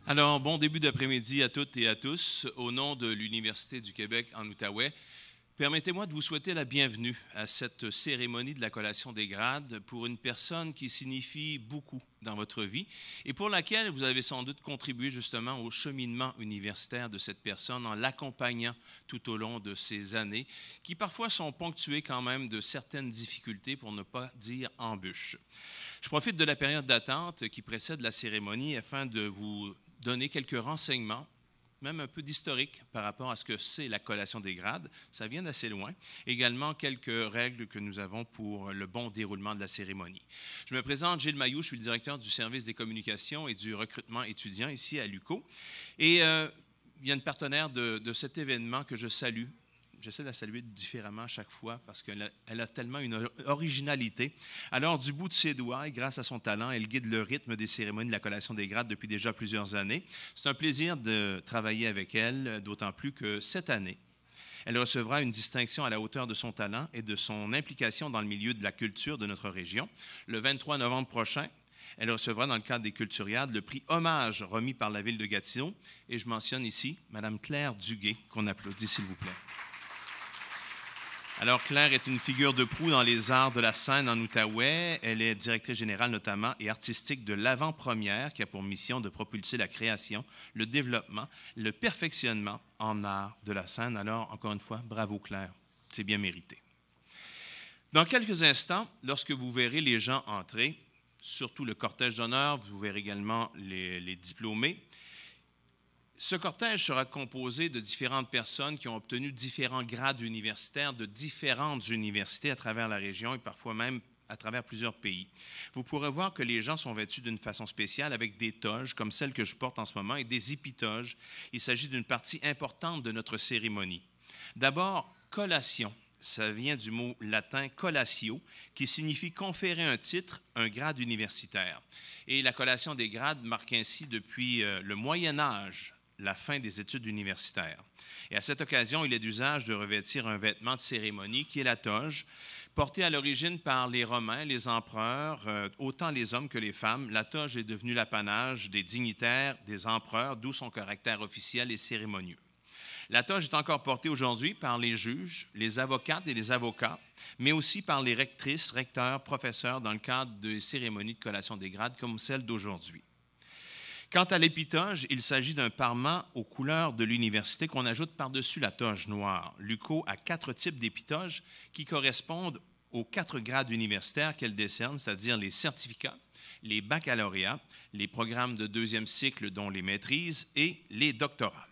Alors, bon début d'après-midi à toutes et à tous. Au nom de l'Université du Québec en Outaouais, permettez-moi de vous souhaiter la bienvenue à cette cérémonie de la collation des grades pour une personne qui signifie beaucoup dans votre vie et pour laquelle vous avez sans doute contribué justement au cheminement universitaire de cette personne en l'accompagnant tout au long de ces années qui parfois sont ponctuées quand même de certaines difficultés pour ne pas dire embûches. Je profite de la période d'attente qui précède la cérémonie afin de vous donner quelques renseignements, même un peu d'historique par rapport à ce que c'est la collation des grades. Ça vient d'assez loin. Également, quelques règles que nous avons pour le bon déroulement de la cérémonie. Je me présente, Gilles Mailloux, je suis le directeur du service des communications et du recrutement étudiant ici à l'UQO. Et il y a une partenaire de cet événement que je salue. J'essaie de la saluer différemment à chaque fois parce qu'elle a tellement une originalité. Alors, du bout de ses doigts, et grâce à son talent, elle guide le rythme des cérémonies de la collation des grades depuis déjà plusieurs années. C'est un plaisir de travailler avec elle, d'autant plus que cette année, elle recevra une distinction à la hauteur de son talent et de son implication dans le milieu de la culture de notre région. Le 23 novembre prochain, elle recevra dans le cadre des Culturiades le prix Hommage remis par la Ville de Gatineau. Et je mentionne ici Mme Claire Duguay, qu'on applaudit s'il vous plaît. Alors, Claire est une figure de proue dans les arts de la scène en Outaouais. Elle est directrice générale notamment et artistique de l'Avant-Première, qui a pour mission de propulser la création, le développement, le perfectionnement en art de la scène. Alors, encore une fois, bravo Claire, c'est bien mérité. Dans quelques instants, lorsque vous verrez les gens entrer, surtout le cortège d'honneur, vous verrez également les diplômés. Ce cortège sera composé de différentes personnes qui ont obtenu différents grades universitaires de différentes universités à travers la région et parfois même à travers plusieurs pays. Vous pourrez voir que les gens sont vêtus d'une façon spéciale avec des toges comme celle que je porte en ce moment et des épitoges. Il s'agit d'une partie importante de notre cérémonie. D'abord, collation. Ça vient du mot latin collatio, qui signifie conférer un titre, un grade universitaire. Et la collation des grades marque ainsi depuis le Moyen Âge la fin des études universitaires. Et à cette occasion, il est d'usage de revêtir un vêtement de cérémonie qui est la toge, portée à l'origine par les Romains, les empereurs, autant les hommes que les femmes. La toge est devenue l'apanage des dignitaires, des empereurs, d'où son caractère officiel et cérémonieux. La toge est encore portée aujourd'hui par les juges, les avocates et les avocats, mais aussi par les rectrices, recteurs, professeurs dans le cadre des cérémonies de collation des grades comme celle d'aujourd'hui. Quant à l'épitoge, il s'agit d'un parement aux couleurs de l'université qu'on ajoute par-dessus la toge noire. L'UQO a 4 types d'épitoges qui correspondent aux 4 grades universitaires qu'elle décerne, c'est-à-dire les certificats, les baccalauréats, les programmes de 2e cycle dont les maîtrises et les doctorats.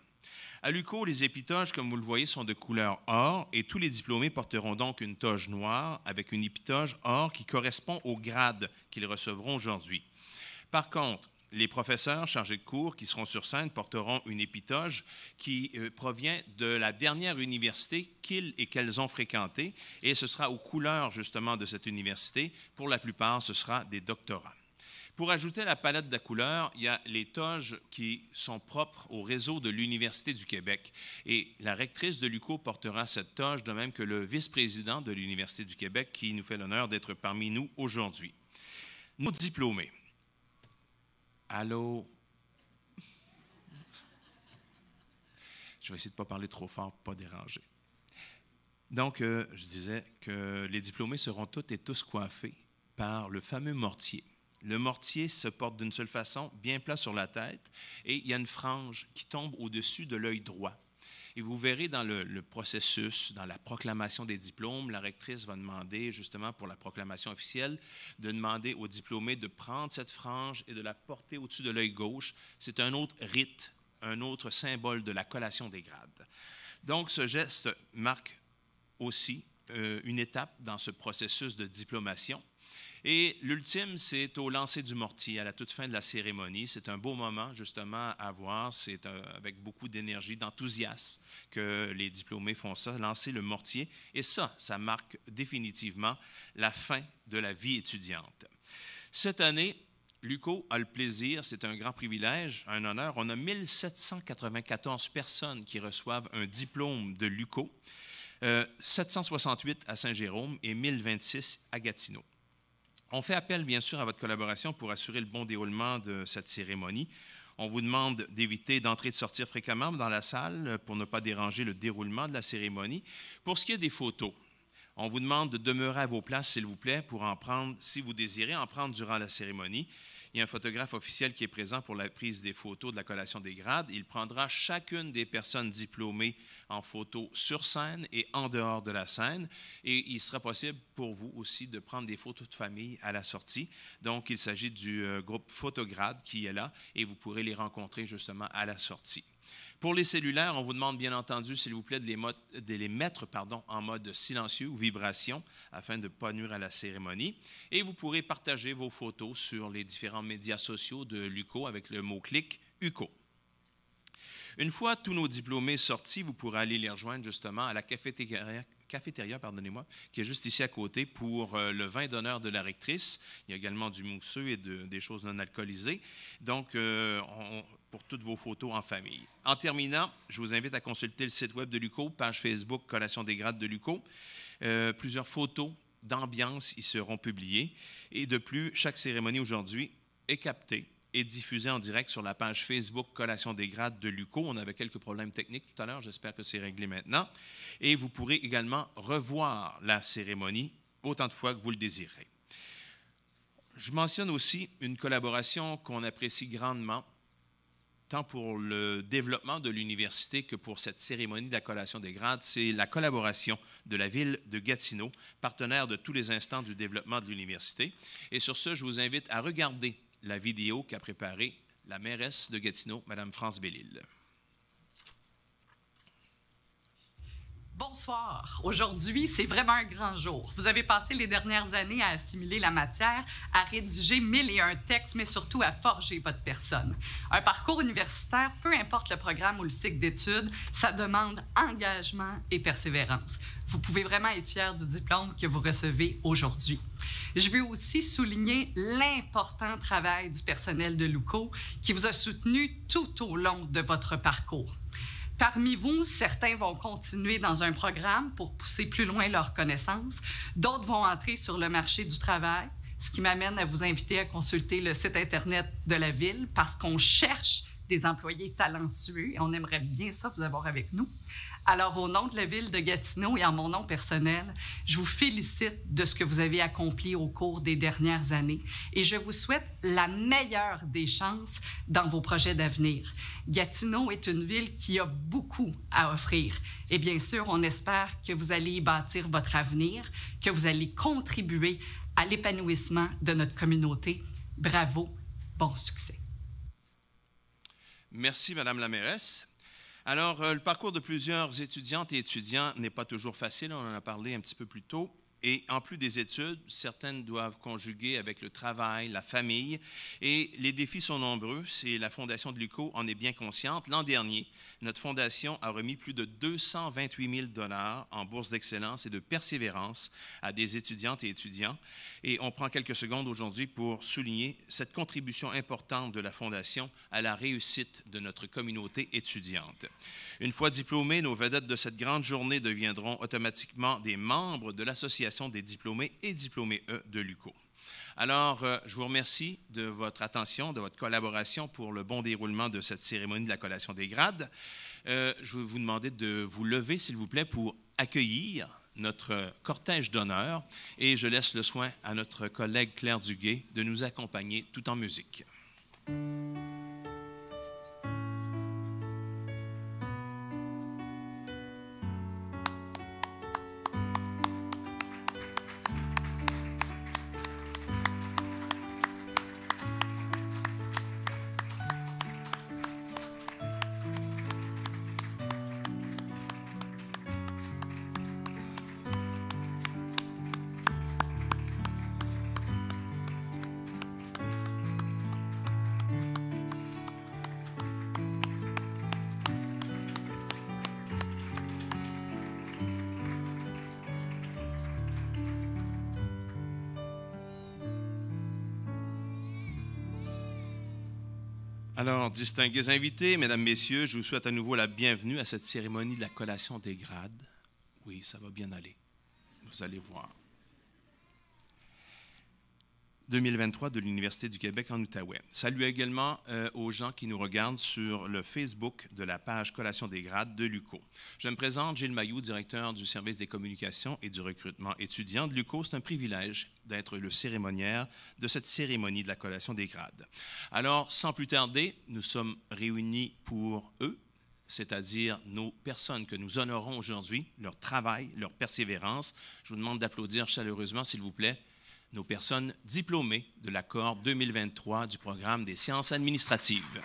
À l'UQO, les épitoges, comme vous le voyez, sont de couleur or et tous les diplômés porteront donc une toge noire avec une épitoge or qui correspond au grade qu'ils recevront aujourd'hui. Par contre, les professeurs chargés de cours qui seront sur scène porteront une épitoge qui provient de la dernière université qu'ils et qu'elles ont fréquentée et ce sera aux couleurs justement de cette université. Pour la plupart, ce sera des doctorats. Pour ajouter à la palette de couleurs, il y a les toges qui sont propres au réseau de l'Université du Québec. Et la rectrice de l'UQO portera cette toge, de même que le vice-président de l'Université du Québec qui nous fait l'honneur d'être parmi nous aujourd'hui. Nos diplômés. Allô? Je vais essayer de ne pas parler trop fort pour ne pas déranger. Donc, je disais que les diplômés seront toutes et tous coiffés par le fameux mortier. Le mortier se porte d'une seule façon, bien plat sur la tête, et il y a une frange qui tombe au-dessus de l'œil droit. Et vous verrez dans le processus, dans la proclamation des diplômes, la rectrice va demander, justement pour la proclamation officielle, de demander aux diplômés de prendre cette frange et de la porter au-dessus de l'œil gauche. C'est un autre rite, un autre symbole de la collation des grades. Donc, ce geste marque aussi une étape dans ce processus de diplomation. Et l'ultime, c'est au lancer du mortier, à la toute fin de la cérémonie. C'est un beau moment, justement, à voir. C'est avec beaucoup d'énergie, d'enthousiasme que les diplômés font ça, lancer le mortier. Et ça marque définitivement la fin de la vie étudiante. Cette année, l'UQO a le plaisir, c'est un grand privilège, un honneur. On a 1794 personnes qui reçoivent un diplôme de l'UQO, 768 à Saint-Jérôme et 1026 à Gatineau. On fait appel, bien sûr, à votre collaboration pour assurer le bon déroulement de cette cérémonie. On vous demande d'éviter d'entrer et de sortir fréquemment dans la salle pour ne pas déranger le déroulement de la cérémonie. Pour ce qui est des photos, on vous demande de demeurer à vos places, s'il vous plaît, pour en prendre, si vous désirez, en prendre durant la cérémonie. Il y a un photographe officiel qui est présent pour la prise des photos de la collation des grades. Il prendra chacune des personnes diplômées en photo sur scène et en dehors de la scène. Et il sera possible pour vous aussi de prendre des photos de famille à la sortie. Donc, il s'agit du groupe Photograde qui est là et vous pourrez les rencontrer justement à la sortie. Pour les cellulaires, on vous demande bien entendu, s'il vous plaît, de les mettre en mode silencieux ou vibration afin de ne pas nuire à la cérémonie. Et vous pourrez partager vos photos sur les différents médias sociaux de l'UQO avec le mot-clic UQO. Une fois tous nos diplômés sortis, vous pourrez aller les rejoindre justement à la cafétéria, qui est juste ici à côté pour le vin d'honneur de la rectrice. Il y a également du mousseux et des choses non alcoolisées. Donc, pour toutes vos photos en famille. En terminant, je vous invite à consulter le site web de l'UQO, page Facebook Collation des grades de l'UQO. Plusieurs photos d'ambiance y seront publiées. Et de plus, chaque cérémonie aujourd'hui est captée et diffusée en direct sur la page Facebook Collation des grades de l'UQO. On avait quelques problèmes techniques tout à l'heure, j'espère que c'est réglé maintenant. Et vous pourrez également revoir la cérémonie autant de fois que vous le désirez. Je mentionne aussi une collaboration qu'on apprécie grandement, tant pour le développement de l'université que pour cette cérémonie de la collation des grades, c'est la collaboration de la ville de Gatineau, partenaire de tous les instants du développement de l'université. Et sur ce, je vous invite à regarder la vidéo qu'a préparée la mairesse de Gatineau, Mme France Bellil. Bonsoir. Aujourd'hui, c'est vraiment un grand jour. Vous avez passé les dernières années à assimiler la matière, à rédiger 1001 textes, mais surtout à forger votre personne. Un parcours universitaire, peu importe le programme ou le cycle d'études, ça demande engagement et persévérance. Vous pouvez vraiment être fiers du diplôme que vous recevez aujourd'hui. Je veux aussi souligner l'important travail du personnel de l'UQO qui vous a soutenu tout au long de votre parcours. Parmi vous, certains vont continuer dans un programme pour pousser plus loin leurs connaissances. D'autres vont entrer sur le marché du travail, ce qui m'amène à vous inviter à consulter le site Internet de la Ville parce qu'on cherche des employés talentueux et on aimerait bien ça vous avoir avec nous. Alors, au nom de la Ville de Gatineau et en mon nom personnel, je vous félicite de ce que vous avez accompli au cours des dernières années et je vous souhaite la meilleure des chances dans vos projets d'avenir. Gatineau est une ville qui a beaucoup à offrir et bien sûr, on espère que vous allez y bâtir votre avenir, que vous allez contribuer à l'épanouissement de notre communauté. Bravo, bon succès. Merci, Madame la mairesse. Alors, le parcours de plusieurs étudiantes et étudiants n'est pas toujours facile, on en a parlé un petit peu plus tôt. Et en plus des études, certaines doivent conjuguer avec le travail, la famille. Et les défis sont nombreux. C'est la Fondation de l'UQO en est bien consciente. L'an dernier, notre fondation a remis plus de 228 000 $ en bourse d'excellence et de persévérance à des étudiantes et étudiants. Et on prend quelques secondes aujourd'hui pour souligner cette contribution importante de la Fondation à la réussite de notre communauté étudiante. Une fois diplômés, nos vedettes de cette grande journée deviendront automatiquement des membres de l'Association des diplômés et diplômés de l'UQO. Alors, je vous remercie de votre attention, de votre collaboration pour le bon déroulement de cette cérémonie de la collation des grades. Je vais vous demander de vous lever, s'il vous plaît, pour accueillir notre cortège d'honneur et je laisse le soin à notre collègue Claire Duguay de nous accompagner tout en musique. Alors, distingués invités, mesdames, messieurs, je vous souhaite à nouveau la bienvenue à cette cérémonie de la collation des grades. Oui, ça va bien aller. Vous allez voir. 2023 de l'Université du Québec en Outaouais. Salut également aux gens qui nous regardent sur le Facebook de la page Collation des grades de l'UQO. Je me présente, Gilles Mailloux, directeur du service des communications et du recrutement étudiant de l'UQO. C'est un privilège d'être le cérémoniaire de cette cérémonie de la Collation des grades. Alors, sans plus tarder, nous sommes réunis pour eux, c'est-à-dire nos personnes que nous honorons aujourd'hui, leur travail, leur persévérance. Je vous demande d'applaudir chaleureusement, s'il vous plaît, nos personnes diplômées de la cohorte 2023 du programme des sciences administratives.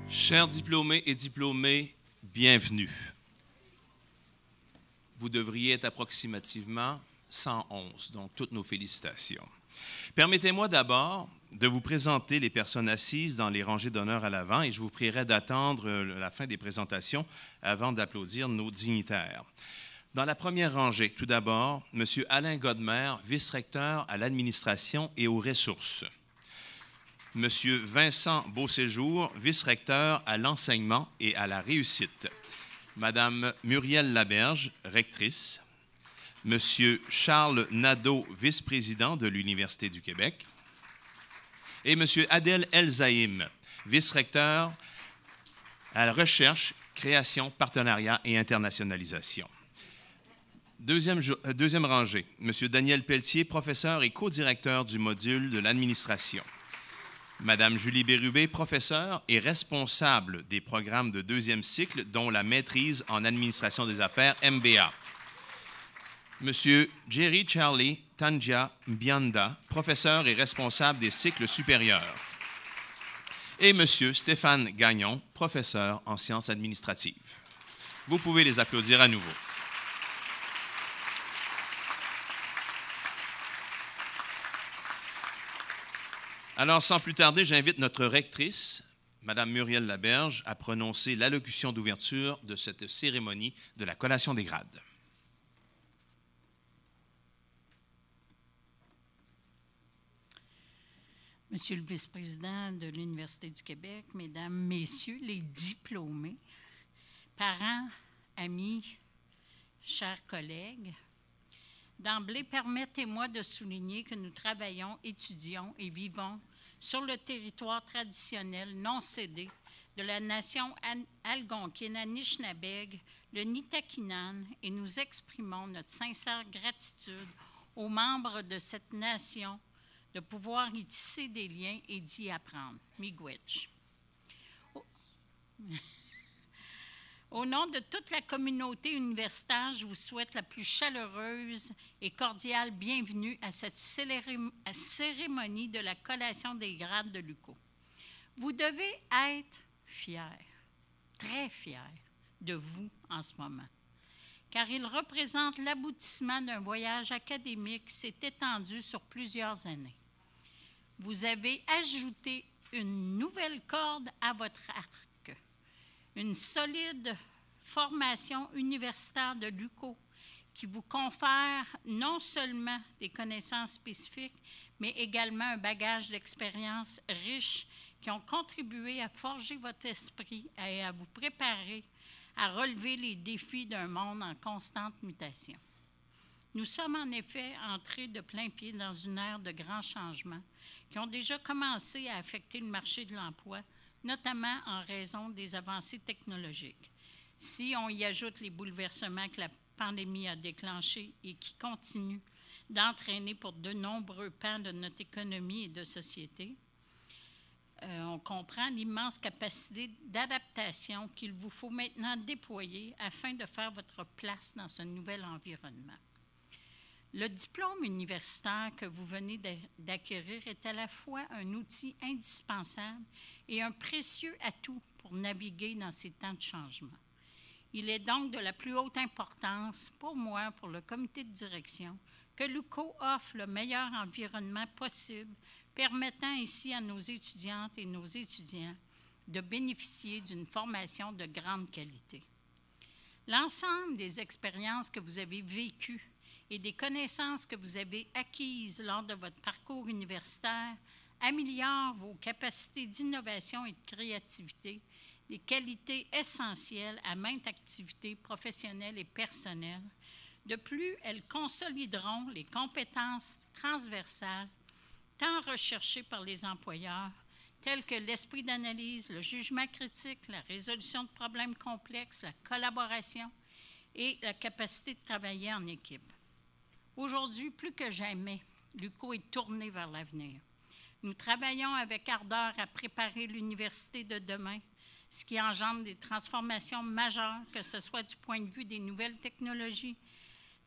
Chers diplômés et diplômées, bienvenue. Vous devriez être approximativement 111, donc toutes nos félicitations. Permettez-moi d'abord de vous présenter les personnes assises dans les rangées d'honneur à l'avant et je vous prierai d'attendre la fin des présentations avant d'applaudir nos dignitaires. Dans la première rangée, tout d'abord, M. Alain Godmer, vice-recteur à l'administration et aux ressources. M. Vincent Beauséjour, vice-recteur à l'enseignement et à la réussite. Mme Muriel Laberge, rectrice. M. Charles Nadeau, vice-président de l'Université du Québec. Et M. Adel Elzaïm, vice-recteur à la recherche, création, partenariat et internationalisation. Deuxième rangée, M. Daniel Pelletier, professeur et co-directeur du module de l'administration. Mme Julie Bérubé, professeure et responsable des programmes de deuxième cycle, dont la maîtrise en administration des affaires, MBA. M. Jerry Charlie Tangia Mbianda, professeur et responsable des cycles supérieurs. Et M. Stéphane Gagnon, professeur en sciences administratives. Vous pouvez les applaudir à nouveau. Alors, sans plus tarder, j'invite notre rectrice, Mme Muriel Laberge, à prononcer l'allocution d'ouverture de cette cérémonie de la collation des grades. Monsieur le vice-président de l'Université du Québec, Mesdames, Messieurs les diplômés, parents, amis, chers collègues, d'emblée, permettez-moi de souligner que nous travaillons, étudions et vivons sur le territoire traditionnel non cédé de la nation algonquine Anishinabeg, le Nitakinan, et nous exprimons notre sincère gratitude aux membres de cette nation de pouvoir y tisser des liens et d'y apprendre. Miigwech. Au nom de toute la communauté universitaire, je vous souhaite la plus chaleureuse et cordiale bienvenue à cette cérémonie de la collation des grades de l'UQO. Vous devez être fiers, très fiers de vous en ce moment, car il représente l'aboutissement d'un voyage académique qui s'est étendu sur plusieurs années. Vous avez ajouté une nouvelle corde à votre arc, une solide formation universitaire de l'UQO qui vous confère non seulement des connaissances spécifiques, mais également un bagage d'expériences riches qui ont contribué à forger votre esprit et à vous préparer à relever les défis d'un monde en constante mutation. Nous sommes en effet entrés de plein pied dans une ère de grands changements qui ont déjà commencé à affecter le marché de l'emploi, notamment en raison des avancées technologiques. Si on y ajoute les bouleversements que la pandémie a déclenchés et qui continuent d'entraîner pour de nombreux pans de notre économie et de société, on comprend l'immense capacité d'adaptation qu'il vous faut maintenant déployer afin de faire votre place dans ce nouvel environnement. Le diplôme universitaire que vous venez d'acquérir est à la fois un outil indispensable et un précieux atout pour naviguer dans ces temps de changement. Il est donc de la plus haute importance pour moi, pour le comité de direction, que l'UQO offre le meilleur environnement possible, permettant ainsi à nos étudiantes et nos étudiants de bénéficier d'une formation de grande qualité. L'ensemble des expériences que vous avez vécues et des connaissances que vous avez acquises lors de votre parcours universitaire améliorent vos capacités d'innovation et de créativité, des qualités essentielles à maintes activités professionnelles et personnelles. De plus, elles consolideront les compétences transversales tant recherchées par les employeurs, telles que l'esprit d'analyse, le jugement critique, la résolution de problèmes complexes, la collaboration et la capacité de travailler en équipe. Aujourd'hui, plus que jamais, l'UQO est tourné vers l'avenir. Nous travaillons avec ardeur à préparer l'université de demain, ce qui engendre des transformations majeures, que ce soit du point de vue des nouvelles technologies,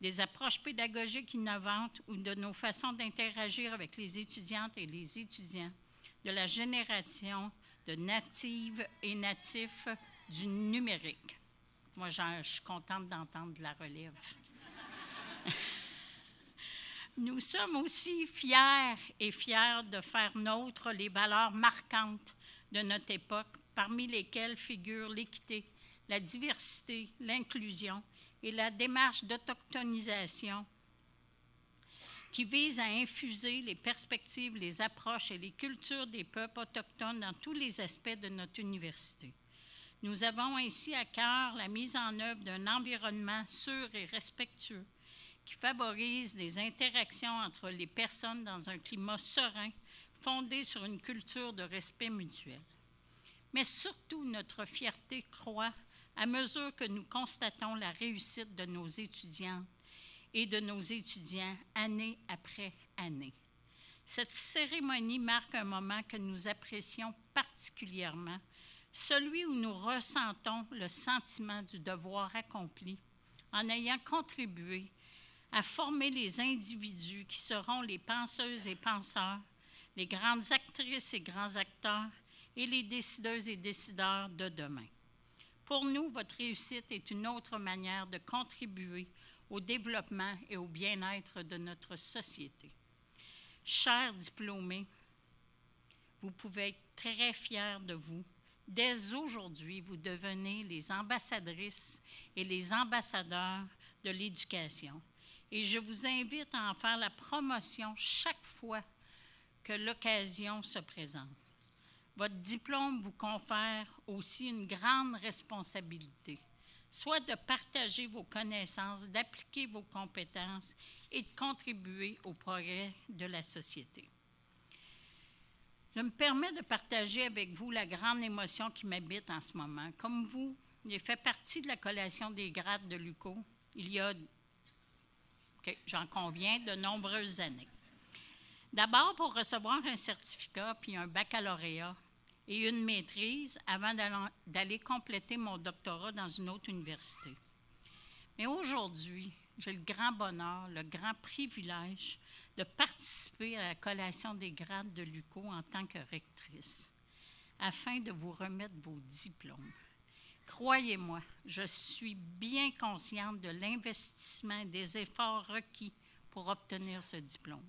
des approches pédagogiques innovantes ou de nos façons d'interagir avec les étudiantes et les étudiants, de la génération de natives et natifs du numérique. Moi, je suis contente d'entendre la relève. Nous sommes aussi fiers de faire nôtres les valeurs marquantes de notre époque, parmi lesquelles figurent l'équité, la diversité, l'inclusion et la démarche d'autochtonisation qui vise à infuser les perspectives, les approches et les cultures des peuples autochtones dans tous les aspects de notre université. Nous avons ainsi à cœur la mise en œuvre d'un environnement sûr et respectueux qui favorise les interactions entre les personnes dans un climat serein, fondé sur une culture de respect mutuel. Mais surtout, notre fierté croît à mesure que nous constatons la réussite de nos étudiantes et de nos étudiants année après année. Cette cérémonie marque un moment que nous apprécions particulièrement, celui où nous ressentons le sentiment du devoir accompli en ayant contribué à former les individus qui seront les penseuses et penseurs, les grandes actrices et grands acteurs et les décideuses et décideurs de demain. Pour nous, votre réussite est une autre manière de contribuer au développement et au bien-être de notre société. Chers diplômés, vous pouvez être très fiers de vous. Dès aujourd'hui, vous devenez les ambassadrices et les ambassadeurs de l'éducation. Et je vous invite à en faire la promotion chaque fois que l'occasion se présente. Votre diplôme vous confère aussi une grande responsabilité, soit de partager vos connaissances, d'appliquer vos compétences et de contribuer au progrès de la société. Je me permets de partager avec vous la grande émotion qui m'habite en ce moment. Comme vous, j'ai fait partie de la collation des grades de l'UQO il y a, j'en conviens, de nombreuses années. D'abord pour recevoir un certificat puis un baccalauréat et une maîtrise avant d'aller compléter mon doctorat dans une autre université. Mais aujourd'hui, j'ai le grand bonheur, le grand privilège de participer à la collation des grades de l'UQO en tant que rectrice, afin de vous remettre vos diplômes. Croyez-moi, je suis bien consciente de l'investissement et des efforts requis pour obtenir ce diplôme.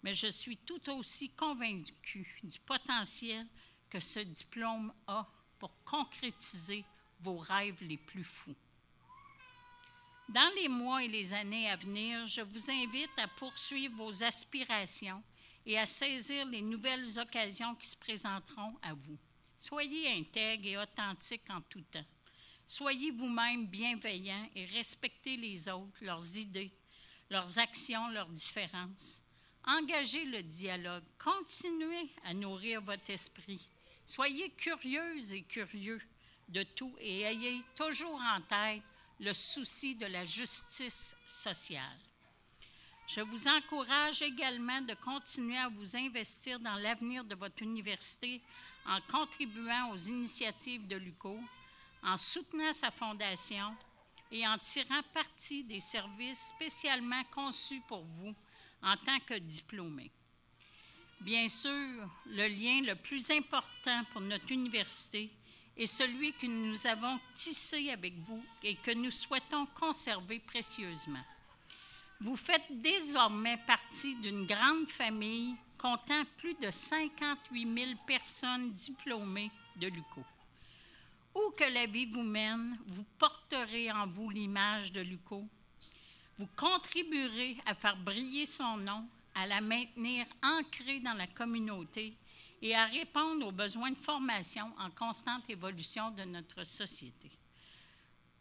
Mais je suis tout aussi convaincue du potentiel que ce diplôme a pour concrétiser vos rêves les plus fous. Dans les mois et les années à venir, je vous invite à poursuivre vos aspirations et à saisir les nouvelles occasions qui se présenteront à vous. Soyez intègres et authentiques en tout temps. Soyez vous-même bienveillants et respectez les autres, leurs idées, leurs actions, leurs différences. Engagez le dialogue. Continuez à nourrir votre esprit. Soyez curieuses et curieux de tout et ayez toujours en tête le souci de la justice sociale. Je vous encourage également de continuer à vous investir dans l'avenir de votre université en contribuant aux initiatives de l'UQO, en soutenant sa fondation et en tirant parti des services spécialement conçus pour vous en tant que diplômés. Bien sûr, le lien le plus important pour notre université est celui que nous avons tissé avec vous et que nous souhaitons conserver précieusement. Vous faites désormais partie d'une grande famille comptant plus de 58 000 personnes diplômées de l'UQO. Où que la vie vous mène, vous porterez en vous l'image de l'UQO. Vous contribuerez à faire briller son nom, à la maintenir ancrée dans la communauté et à répondre aux besoins de formation en constante évolution de notre société.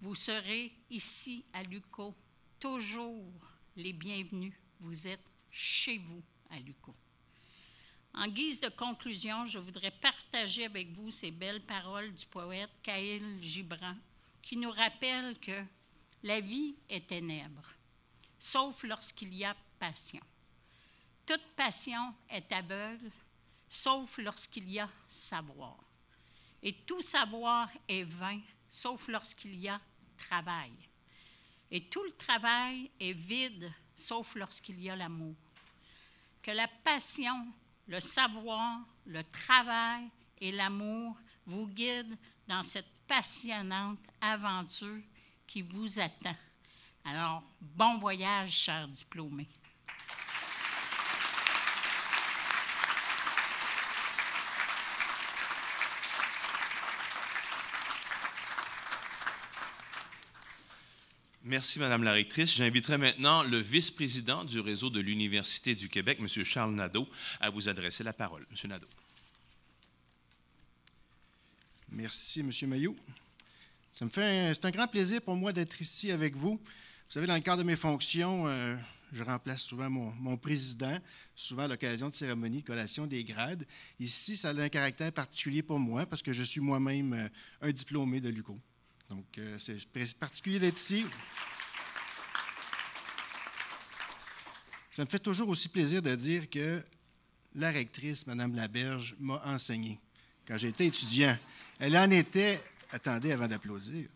Vous serez ici à l'UQO toujours les bienvenus. Vous êtes chez vous à l'UQO. En guise de conclusion, je voudrais partager avec vous ces belles paroles du poète Khalil Gibran qui nous rappellent que la vie est ténèbre, sauf lorsqu'il y a passion. Toute passion est aveugle, sauf lorsqu'il y a savoir. Et tout savoir est vain, sauf lorsqu'il y a travail. Et tout le travail est vide, sauf lorsqu'il y a l'amour. Que la passion, le savoir, le travail et l'amour vous guident dans cette passionnante aventure qui vous attend. Alors, bon voyage, chers diplômés. Merci, Madame la rectrice. J'inviterai maintenant le vice-président du réseau de l'Université du Québec, M. Charles Nadeau, à vous adresser la parole. M. Nadeau. Merci, M. Mailloux. C'est un grand plaisir pour moi d'être ici avec vous. Vous savez, dans le cadre de mes fonctions, je remplace souvent mon président, souvent à l'occasion de cérémonies de collation des grades. Ici, ça a un caractère particulier pour moi parce que je suis moi-même un diplômé de l'UQO. Donc, c'est particulier d'être ici. Ça me fait toujours aussi plaisir de dire que la rectrice, Mme Laberge, m'a enseigné quand j'étais étudiant. Elle en était, attendez avant d'applaudir,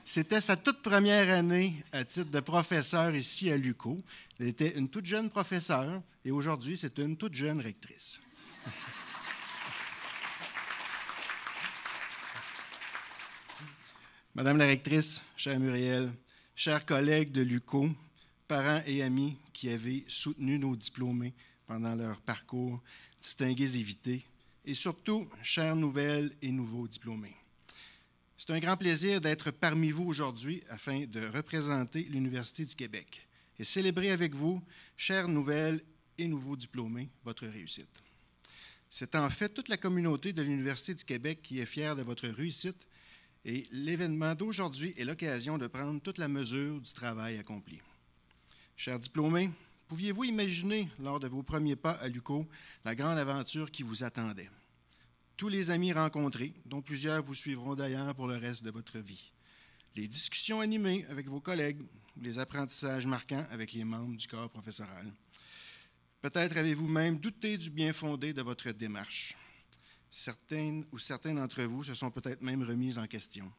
c'était sa toute première année à titre de professeur ici à l'UQO. Elle était une toute jeune professeure et aujourd'hui, c'est une toute jeune rectrice. Madame la rectrice, chère Muriel, chers collègues de l'UQO, parents et amis qui avaient soutenu nos diplômés pendant leur parcours, distingués et invités, et surtout, chères nouvelles et nouveaux diplômés. C'est un grand plaisir d'être parmi vous aujourd'hui afin de représenter l'Université du Québec et célébrer avec vous, chères nouvelles et nouveaux diplômés, votre réussite. C'est en fait toute la communauté de l'Université du Québec qui est fière de votre réussite et l'événement d'aujourd'hui est l'occasion de prendre toute la mesure du travail accompli. Chers diplômés, pouviez-vous imaginer, lors de vos premiers pas à l'UQO, la grande aventure qui vous attendait? Tous les amis rencontrés, dont plusieurs vous suivront d'ailleurs pour le reste de votre vie. Les discussions animées avec vos collègues, les apprentissages marquants avec les membres du corps professoral. Peut-être avez-vous même douté du bien fondé de votre démarche. Certains d'entre vous se sont peut-être même remis en question,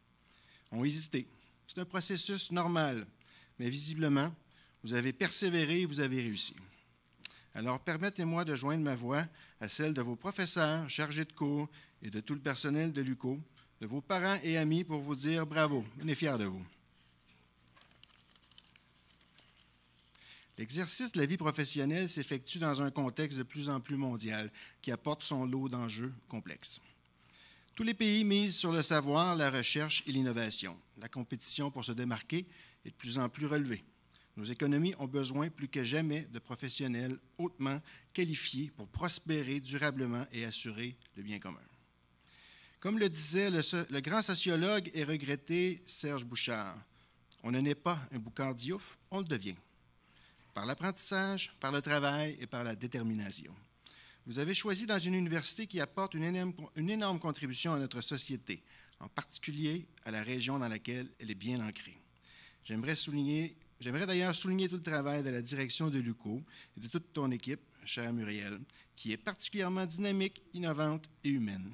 ont hésité. C'est un processus normal, mais visiblement, vous avez persévéré et vous avez réussi. Alors, permettez-moi de joindre ma voix à celle de vos professeurs, chargés de cours et de tout le personnel de l'UQO, de vos parents et amis pour vous dire bravo, on est fiers de vous. L'exercice de la vie professionnelle s'effectue dans un contexte de plus en plus mondial qui apporte son lot d'enjeux complexes. Tous les pays misent sur le savoir, la recherche et l'innovation. La compétition pour se démarquer est de plus en plus relevée. Nos économies ont besoin plus que jamais de professionnels hautement qualifiés pour prospérer durablement et assurer le bien commun. Comme le disait le grand sociologue et regretté Serge Bouchard, on ne naît pas un Boucard Diouf, on le devient. Par l'apprentissage, par le travail et par la détermination. Vous avez choisi dans une université qui apporte une énorme contribution à notre société, en particulier à la région dans laquelle elle est bien ancrée. J'aimerais d'ailleurs souligner tout le travail de la direction de l'UQO et de toute ton équipe, chère Muriel, qui est particulièrement dynamique, innovante et humaine.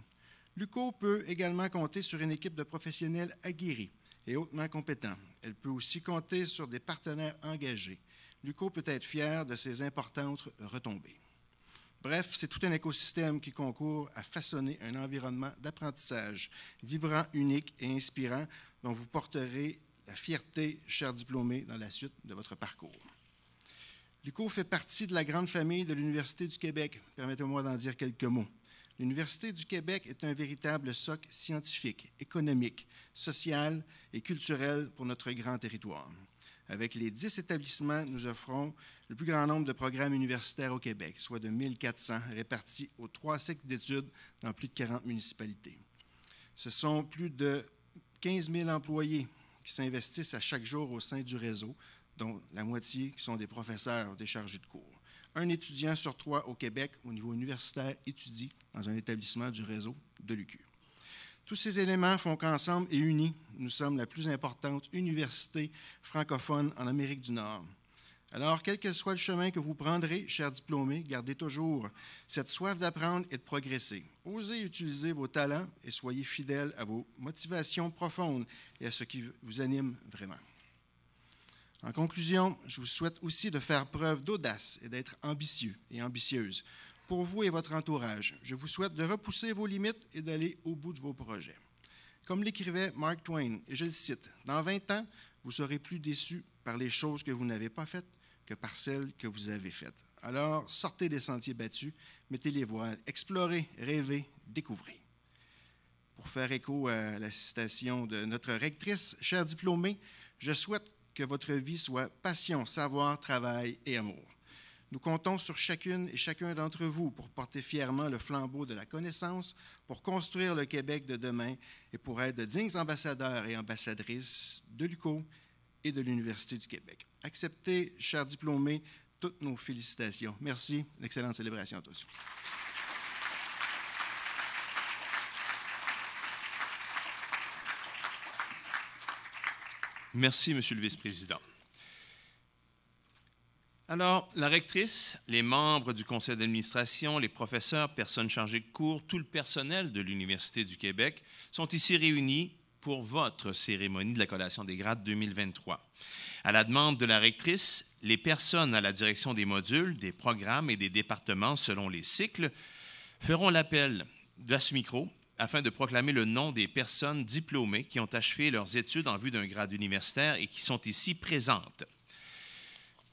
L'UQO peut également compter sur une équipe de professionnels aguerris et hautement compétents. Elle peut aussi compter sur des partenaires engagés. L'UQO peut être fier de ses importantes retombées. Bref, c'est tout un écosystème qui concourt à façonner un environnement d'apprentissage vibrant, unique et inspirant dont vous porterez la fierté, chers diplômés, dans la suite de votre parcours. L'UQO fait partie de la grande famille de l'Université du Québec. Permettez-moi d'en dire quelques mots. L'Université du Québec est un véritable socle scientifique, économique, social et culturel pour notre grand territoire. Avec les 10 établissements, nous offrons le plus grand nombre de programmes universitaires au Québec, soit de 1400 répartis aux 3 cycles d'études dans plus de 40 municipalités. Ce sont plus de 15 000 employés qui s'investissent à chaque jour au sein du réseau, dont la moitié qui sont des professeurs ou des chargés de cours. Un étudiant sur 3 au Québec, au niveau universitaire, étudie dans un établissement du réseau de l'UQ. Tous ces éléments font qu'ensemble et unis, nous sommes la plus importante université francophone en Amérique du Nord. Alors, quel que soit le chemin que vous prendrez, chers diplômés, gardez toujours cette soif d'apprendre et de progresser. Osez utiliser vos talents et soyez fidèles à vos motivations profondes et à ce qui vous anime vraiment. En conclusion, je vous souhaite aussi de faire preuve d'audace et d'être ambitieux et ambitieuse. Pour vous et votre entourage, je vous souhaite de repousser vos limites et d'aller au bout de vos projets. Comme l'écrivait Mark Twain, et je le cite, « Dans 20 ans, vous serez plus déçus par les choses que vous n'avez pas faites que par celles que vous avez faites. Alors, sortez des sentiers battus, mettez les voiles, explorez, rêvez, découvrez. » Pour faire écho à la citation de notre rectrice, chers diplômés, je souhaite que votre vie soit passion, savoir, travail et amour. Nous comptons sur chacune et chacun d'entre vous pour porter fièrement le flambeau de la connaissance, pour construire le Québec de demain et pour être de dignes ambassadeurs et ambassadrices de l'UQO et de l'Université du Québec. Acceptez, chers diplômés, toutes nos félicitations. Merci. Une excellente célébration à tous. Merci, Monsieur le vice-président. Alors, la rectrice, les membres du conseil d'administration, les professeurs, personnes chargées de cours, tout le personnel de l'Université du Québec sont ici réunis pour votre cérémonie de la collation des grades 2023. À la demande de la rectrice, les personnes à la direction des modules, des programmes et des départements selon les cycles feront l'appel à ce micro afin de proclamer le nom des personnes diplômées qui ont achevé leurs études en vue d'un grade universitaire et qui sont ici présentes.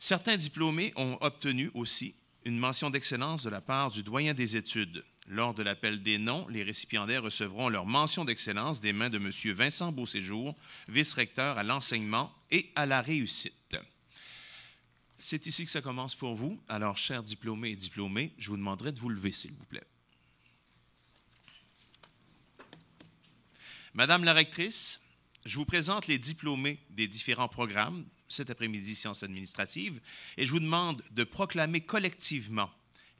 Certains diplômés ont obtenu aussi une mention d'excellence de la part du doyen des études. Lors de l'appel des noms, les récipiendaires recevront leur mention d'excellence des mains de M. Vincent Beauséjour, vice-recteur à l'enseignement et à la réussite. C'est ici que ça commence pour vous. Alors, chers diplômés et diplômées, je vous demanderai de vous lever, s'il vous plaît. Madame la rectrice, je vous présente les diplômés des différents programmes cet après-midi sciences administratives et je vous demande de proclamer collectivement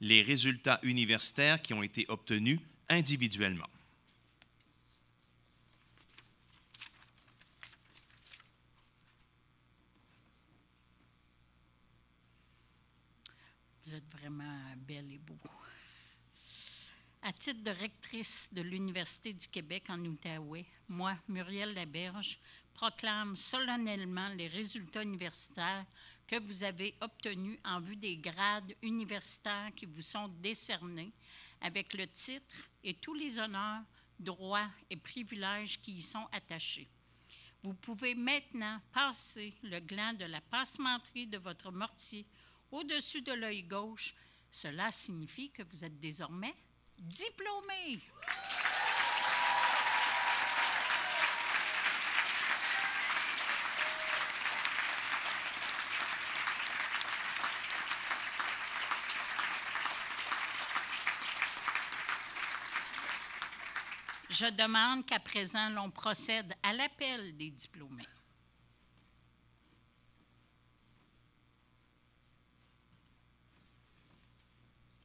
les résultats universitaires qui ont été obtenus individuellement. Vous êtes vraiment belle et beau. À titre de rectrice de l'Université du Québec en Outaouais, moi, Muriel Laberge, proclame solennellement les résultats universitaires que vous avez obtenus en vue des grades universitaires qui vous sont décernés avec le titre et tous les honneurs, droits et privilèges qui y sont attachés. Vous pouvez maintenant passer le gland de la passementerie de votre mortier au-dessus de l'œil gauche. Cela signifie que vous êtes désormais diplômé. Je demande qu'à présent, l'on procède à l'appel des diplômés.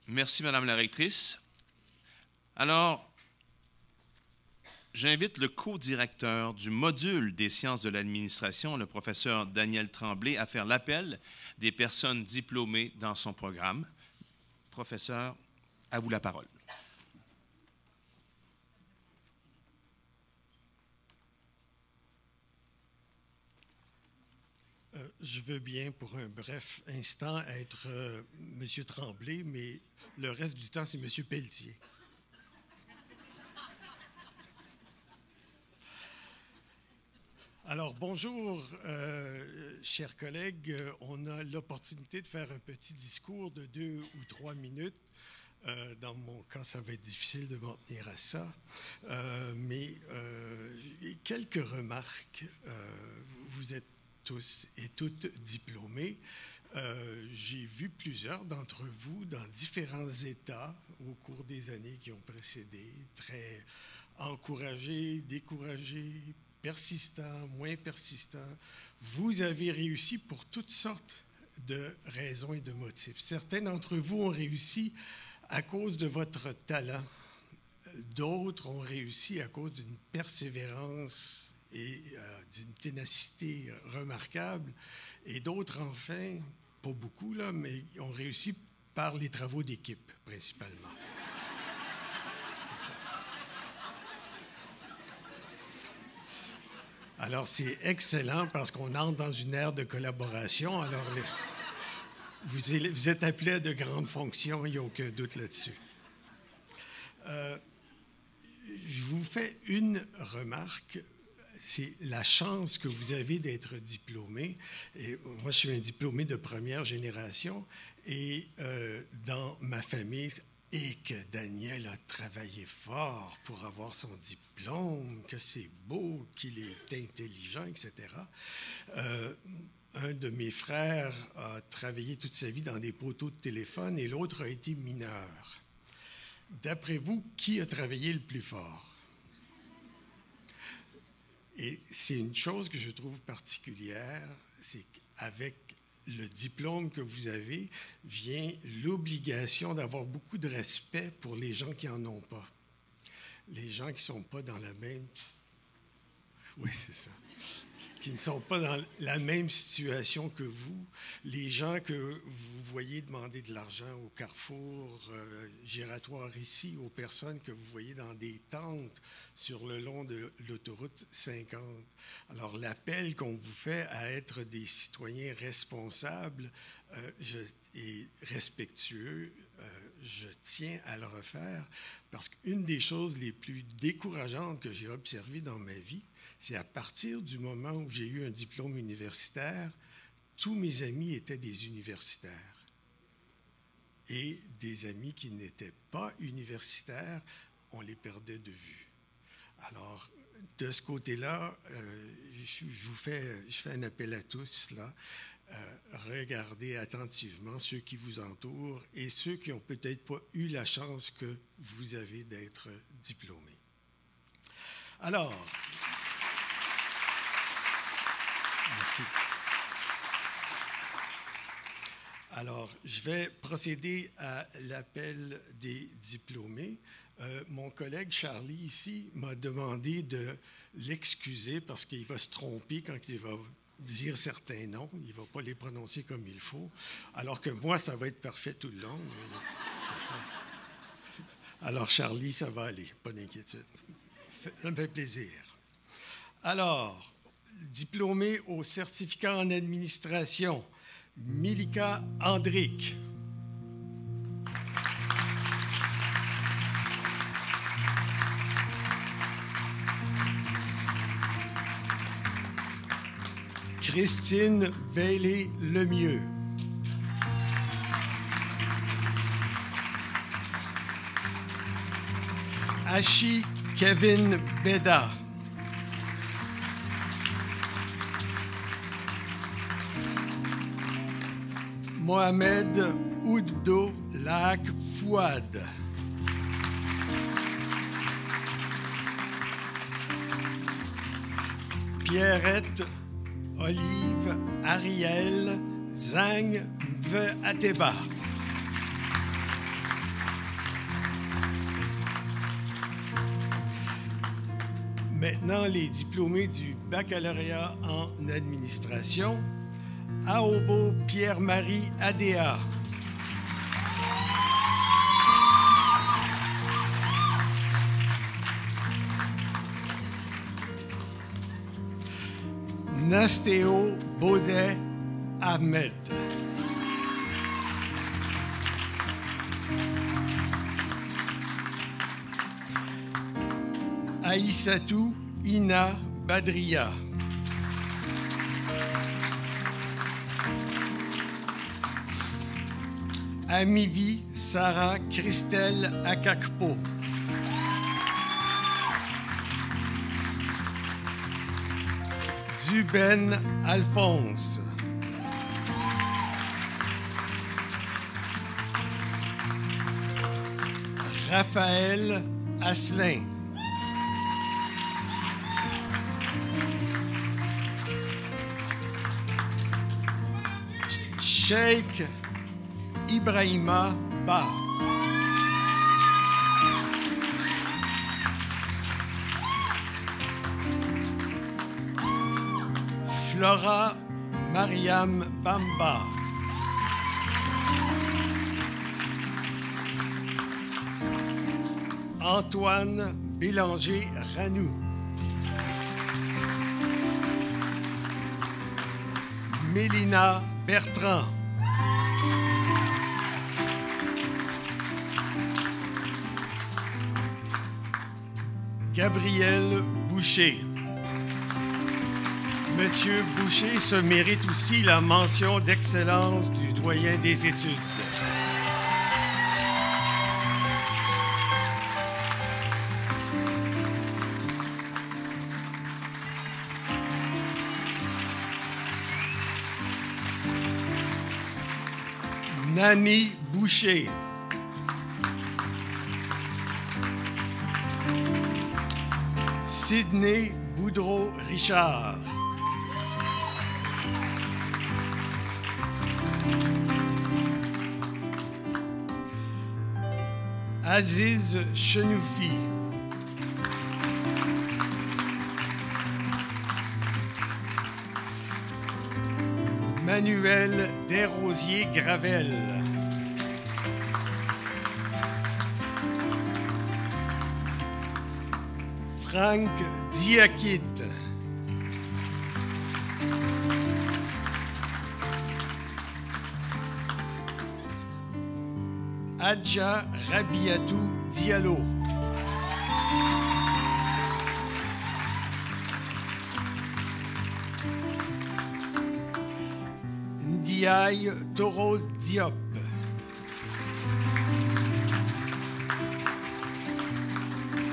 Merci, Madame la rectrice. Alors, j'invite le co-directeur du module des sciences de l'administration, le professeur Daniel Tremblay, à faire l'appel des personnes diplômées dans son programme. Professeur, à vous la parole. Je veux bien, pour un bref instant, être M. Tremblay, mais le reste du temps, c'est M. Pelletier. Alors, bonjour, chers collègues. On a l'opportunité de faire un petit discours de 2 ou 3 minutes. Dans mon cas, ça va être difficile de m'en tenir à ça. Mais quelques remarques. Vous êtes tous et toutes diplômés. J'ai vu plusieurs d'entre vous dans différents états au cours des années qui ont précédé, très encouragés, découragés, persistants, moins persistants. Vous avez réussi pour toutes sortes de raisons et de motifs. Certains d'entre vous ont réussi à cause de votre talent. D'autres ont réussi à cause d'une persévérance et d'une ténacité remarquable. Et d'autres, enfin, pas beaucoup, là, mais ont réussi par les travaux d'équipe, principalement. Alors, c'est excellent parce qu'on entre dans une ère de collaboration. Alors, vous êtes appelés à de grandes fonctions, il n'y a aucun doute là-dessus. Je vous fais une remarque. C'est la chance que vous avez d'être diplômé. Et moi, je suis un diplômé de première génération et dans ma famille, et que Daniel a travaillé fort pour avoir son diplôme, que c'est beau, qu'il est intelligent, etc. Un de mes frères a travaillé toute sa vie dans des poteaux de téléphone et l'autre a été mineur. D'après vous, qui a travaillé le plus fort? Et c'est une chose que je trouve particulière, c'est qu'avec le diplôme que vous avez vient l'obligation d'avoir beaucoup de respect pour les gens qui n'en ont pas. Les gens qui ne sont pas dans la même... Oui, c'est ça. Qui ne sont pas dans la même situation que vous, les gens que vous voyez demander de l'argent au carrefour giratoire ici, aux personnes que vous voyez dans des tentes sur le long de l'autoroute 50. Alors, l'appel qu'on vous fait à être des citoyens responsables et respectueux, je tiens à le refaire parce qu'une des choses les plus décourageantes que j'ai observées dans ma vie, c'est à partir du moment où j'ai eu un diplôme universitaire, tous mes amis étaient des universitaires. Et des amis qui n'étaient pas universitaires, on les perdait de vue. Alors, de ce côté-là, je fais un appel à tous, là. Regardez attentivement ceux qui vous entourent et ceux qui n'ont peut-être pas eu la chance que vous avez d'être diplômés. Alors... Merci. Alors, je vais procéder à l'appel des diplômés. Mon collègue Charlie, ici, m'a demandé de l'excuser parce qu'il va se tromper quand il va dire certains noms. Il ne va pas les prononcer comme il faut, alors que moi, ça va être parfait tout le long. Alors, Charlie, ça va aller, pas d'inquiétude. Ça me fait plaisir. Alors... Diplômée au certificat en administration, Milika Andric. Christine Bailey-Lemieux. Ashi Kevin Beda. Mohamed Ouddo Lac Fouad. Pierrette Olive Ariel Zang Mve Ateba. Maintenant, les diplômés du baccalauréat en administration. Aobo Pierre-Marie Adéa. Nastéo Baudet Ahmed. Aïssatou Ina Badria. Amivi Sarah Christelle Akakpo. Duben Alphonse. Raphaël Asselin. Cheikh Ibrahima Ba. Flora Mariam Bamba. Antoine Bélanger Ranou. Mélina Bertrand. Gabriel Boucher. Monsieur Boucher se mérite aussi la mention d'excellence du doyen des études. Nani Boucher. Sydney Boudreau-Richard. Aziz Chenoufi. Manuel Desrosiers-Gravel. Franck Diakite. Adja Rabiatou Diallo. Ndiaye Toro Diop.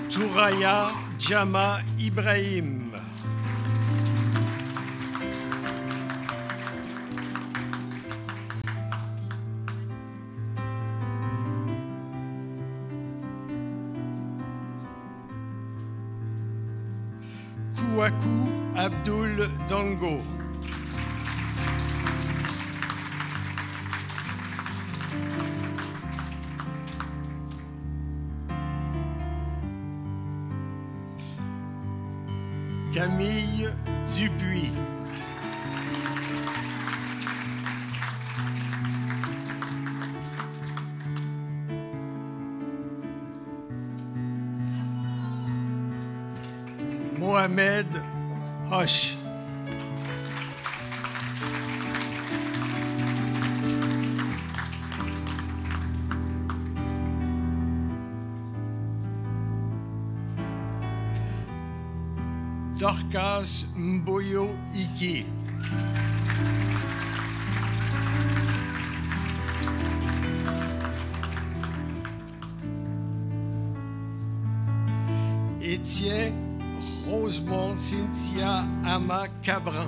Touraya Jama Ibrahim. Kouakou Abdul Dongo. Camille Dupuis. Mohamed Hoche. Dorcas Mboyo Iki. Étienne Rosemont Cynthia Ama Cabran.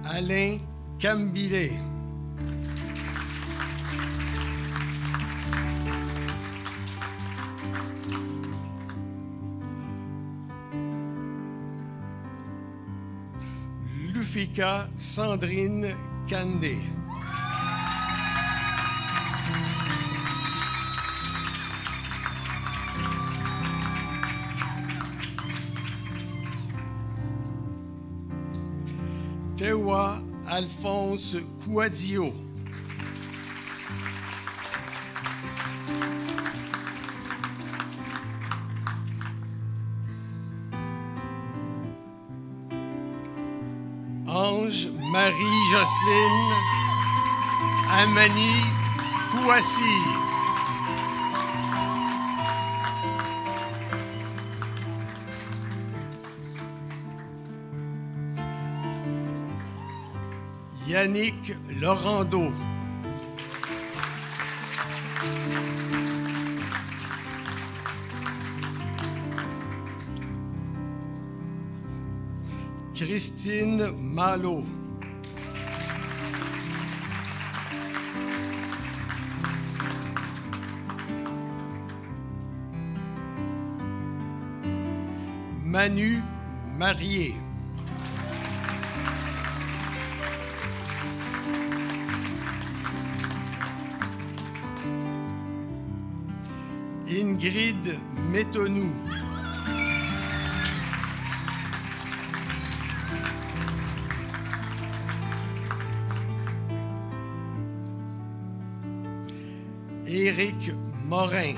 Alain Cambilé. Lufika Sandrine Kandé. Tewa Alphonse Kouadio. Ange Marie-Jocelyne Amani Kouassi. Yannick Laurando. Christine Malo. Manu Marié. Ingrid Métonou. Éric Morin.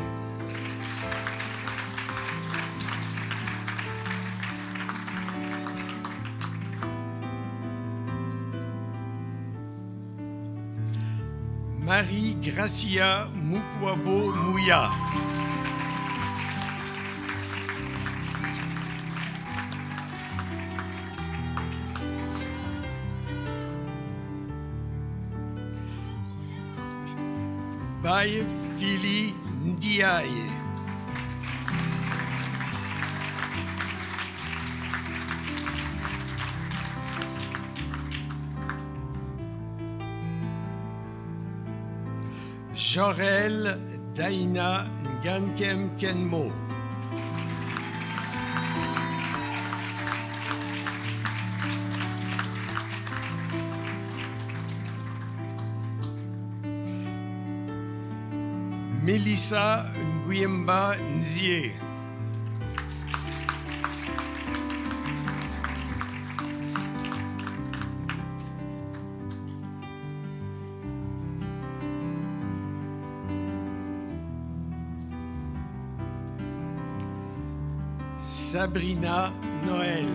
Marie Gracia Mukwabo Mouya. Baye Fili Ndiaye. Jorel Daina Ngankem Kenmo. Melissa Nguyemba Nzie. Sabrina Noël.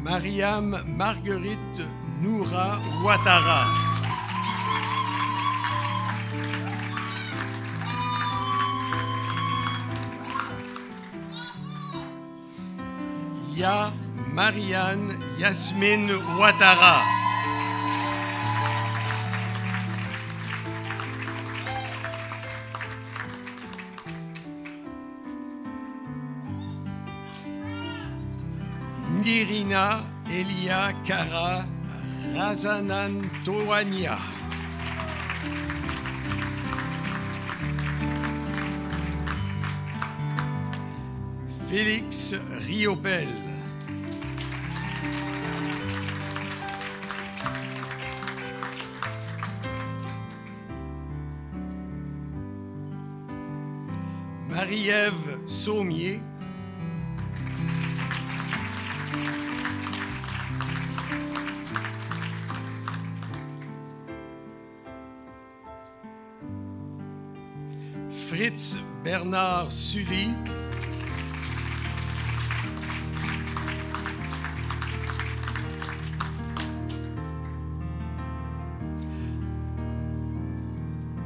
Mariam Marguerite Noura Ouattara. Ya Marianne Yasmine Ouattara. Nirina Elia Kara Razanan Toania. Félix Riopel. Marie-Ève Saumier. Fritz Bernard Sully.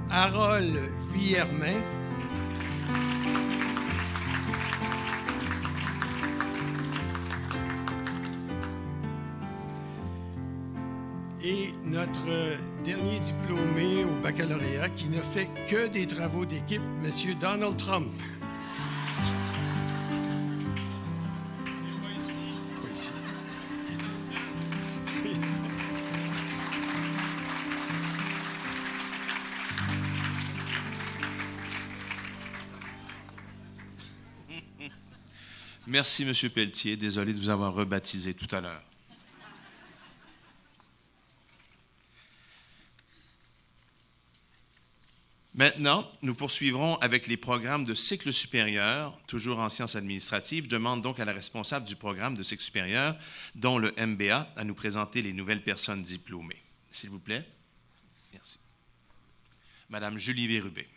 Harold Vuillermain. Et notre dernier diplômé au baccalauréat qui ne fait que des travaux d'équipe, M. Donald Trump. Pas ici. Merci, M. Pelletier. Désolé de vous avoir rebaptisé tout à l'heure. Maintenant, nous poursuivrons avec les programmes de cycle supérieur, toujours en sciences administratives. Je demande donc à la responsable du programme de cycle supérieur, dont le MBA, à nous présenter les nouvelles personnes diplômées. S'il vous plaît. Merci. Madame Julie Bérubé.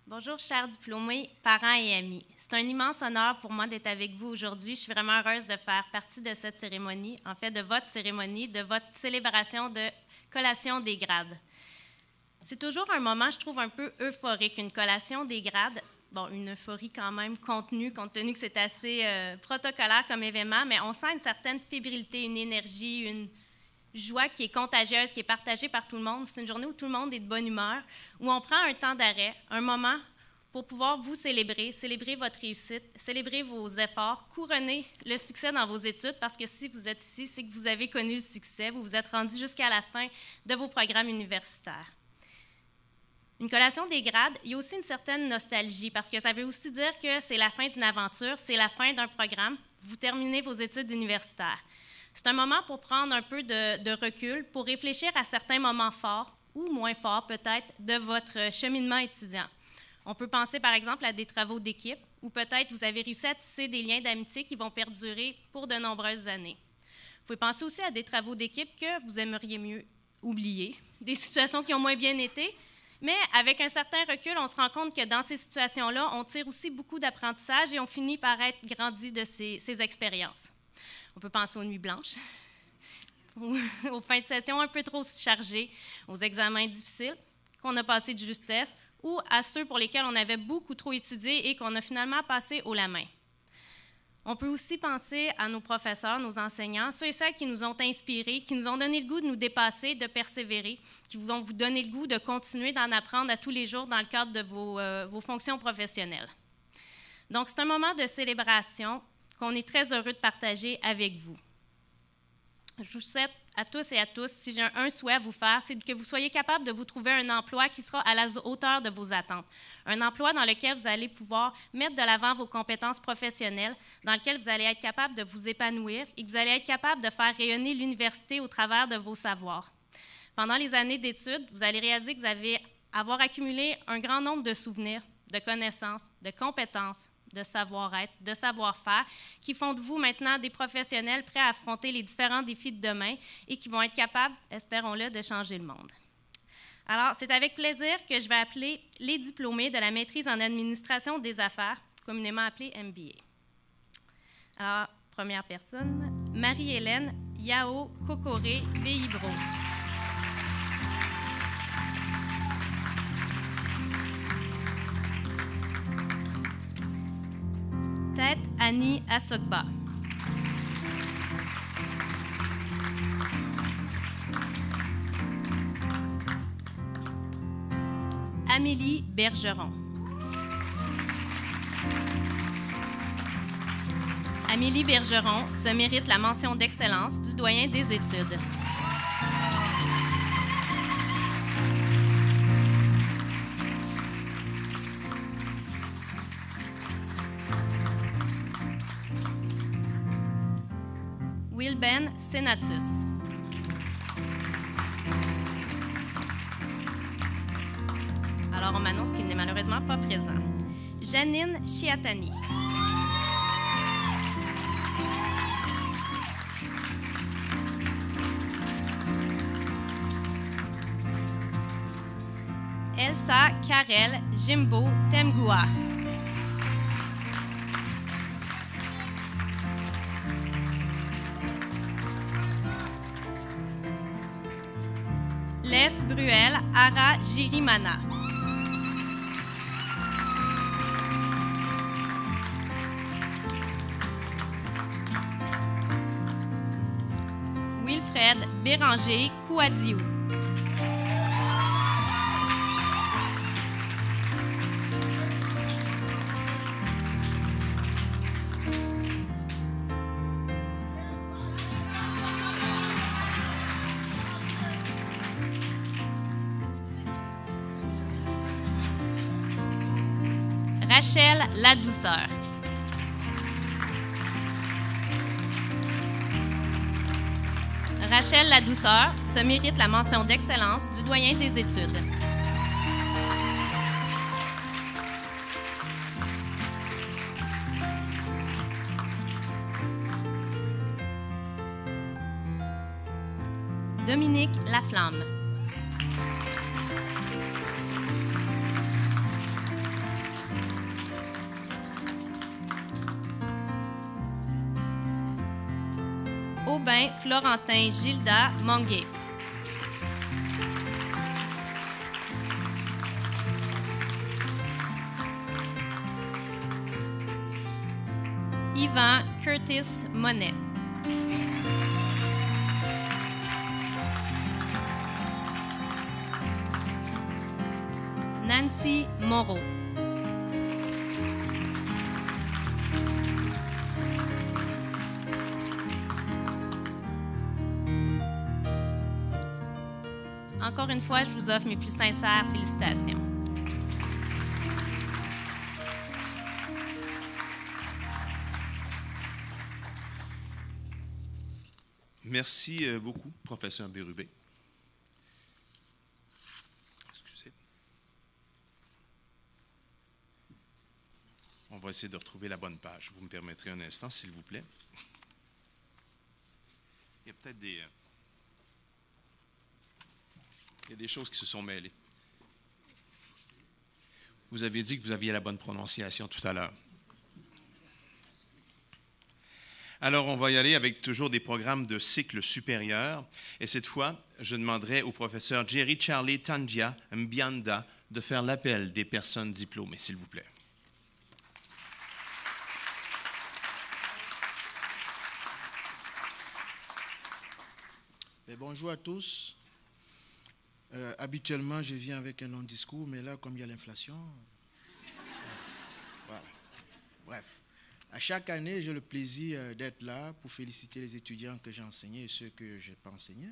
Bonjour, chers diplômés, parents et amis. C'est un immense honneur pour moi d'être avec vous aujourd'hui. Je suis vraiment heureuse de faire partie de cette cérémonie, en fait, de votre cérémonie, de votre célébration de collation des grades. C'est toujours un moment, je trouve, un peu euphorique, une collation des grades. Bon, une euphorie quand même contenue, compte tenu que c'est assez protocolaire comme événement, mais on sent une certaine fébrilité, une énergie, une joie qui est contagieuse, qui est partagée par tout le monde. C'est une journée où tout le monde est de bonne humeur, où on prend un temps d'arrêt, un moment pour pouvoir vous célébrer, célébrer votre réussite, célébrer vos efforts, couronner le succès dans vos études, parce que si vous êtes ici, c'est que vous avez connu le succès, vous vous êtes rendu jusqu'à la fin de vos programmes universitaires. Une collation des grades, il y a aussi une certaine nostalgie, parce que ça veut aussi dire que c'est la fin d'une aventure, c'est la fin d'un programme, vous terminez vos études universitaires. C'est un moment pour prendre un peu de recul, pour réfléchir à certains moments forts, ou moins forts peut-être, de votre cheminement étudiant. On peut penser par exemple à des travaux d'équipe, ou peut-être vous avez réussi à tisser des liens d'amitié qui vont perdurer pour de nombreuses années. Vous pouvez penser aussi à des travaux d'équipe que vous aimeriez mieux oublier, des situations qui ont moins bien été, mais avec un certain recul, on se rend compte que dans ces situations-là, on tire aussi beaucoup d'apprentissage et on finit par être grandi de ces expériences. On peut penser aux nuits blanches, aux fins de session un peu trop chargées, aux examens difficiles qu'on a passés de justesse ou à ceux pour lesquels on avait beaucoup trop étudié et qu'on a finalement passé haut la main. On peut aussi penser à nos professeurs, nos enseignants, ceux et celles qui nous ont inspirés, qui nous ont donné le goût de nous dépasser, de persévérer, qui vont vous donner le goût de continuer d'en apprendre à tous les jours dans le cadre de vos fonctions professionnelles. Donc, c'est un moment de célébration qu'on est très heureux de partager avec vous. Je vous souhaite à tous et à tous, si j'ai un souhait à vous faire, c'est que vous soyez capable de vous trouver un emploi qui sera à la hauteur de vos attentes. Un emploi dans lequel vous allez pouvoir mettre de l'avant vos compétences professionnelles, dans lequel vous allez être capable de vous épanouir et que vous allez être capable de faire rayonner l'université au travers de vos savoirs. Pendant les années d'études, vous allez réaliser que vous allez avoir accumulé un grand nombre de souvenirs, de connaissances, de compétences, de savoir-être, de savoir-faire, qui font de vous maintenant des professionnels prêts à affronter les différents défis de demain et qui vont être capables, espérons-le, de changer le monde. Alors, c'est avec plaisir que je vais appeler les diplômés de la maîtrise en administration des affaires, communément appelée MBA. Alors, première personne, Marie-Hélène Yao Kokore Beibro. Tête Annie Assogba. Amélie Bergeron. Amélie Bergeron se mérite la mention d'excellence du doyen des études. Wilben Senatus. Alors, on m'annonce qu'il n'est malheureusement pas présent. Janine Chiatani. Elsa Karel Jimbo Temgua. Les Bruel Ara Jirimana. Wilfred Béranger Kouadiou. Rachel Ladouceur. Rachel Ladouceur se mérite la mention d'excellence du doyen des études. Dominique Laflamme. Aubin Florentin Gilda Manguet. Yvan Curtis Monet. Nancy Moreau. Encore une fois, je vous offre mes plus sincères félicitations. Merci beaucoup, professeur Bérubé. Excusez. On va essayer de retrouver la bonne page. Vous me permettrez un instant, s'il vous plaît. Il y a peut-être des... Il y a des choses qui se sont mêlées. Vous aviez dit que vous aviez la bonne prononciation tout à l'heure. Alors, on va y aller avec toujours des programmes de cycle supérieur. Et cette fois, je demanderai au professeur Jerry Charlie Tangia Mbianda de faire l'appel des personnes diplômées, s'il vous plaît. Bonjour à tous. Habituellement, je viens avec un long discours, mais là, comme il y a l'inflation, voilà. Bref, à chaque année, j'ai le plaisir d'être là pour féliciter les étudiants que j'ai enseignés et ceux que je n'ai pas enseignés,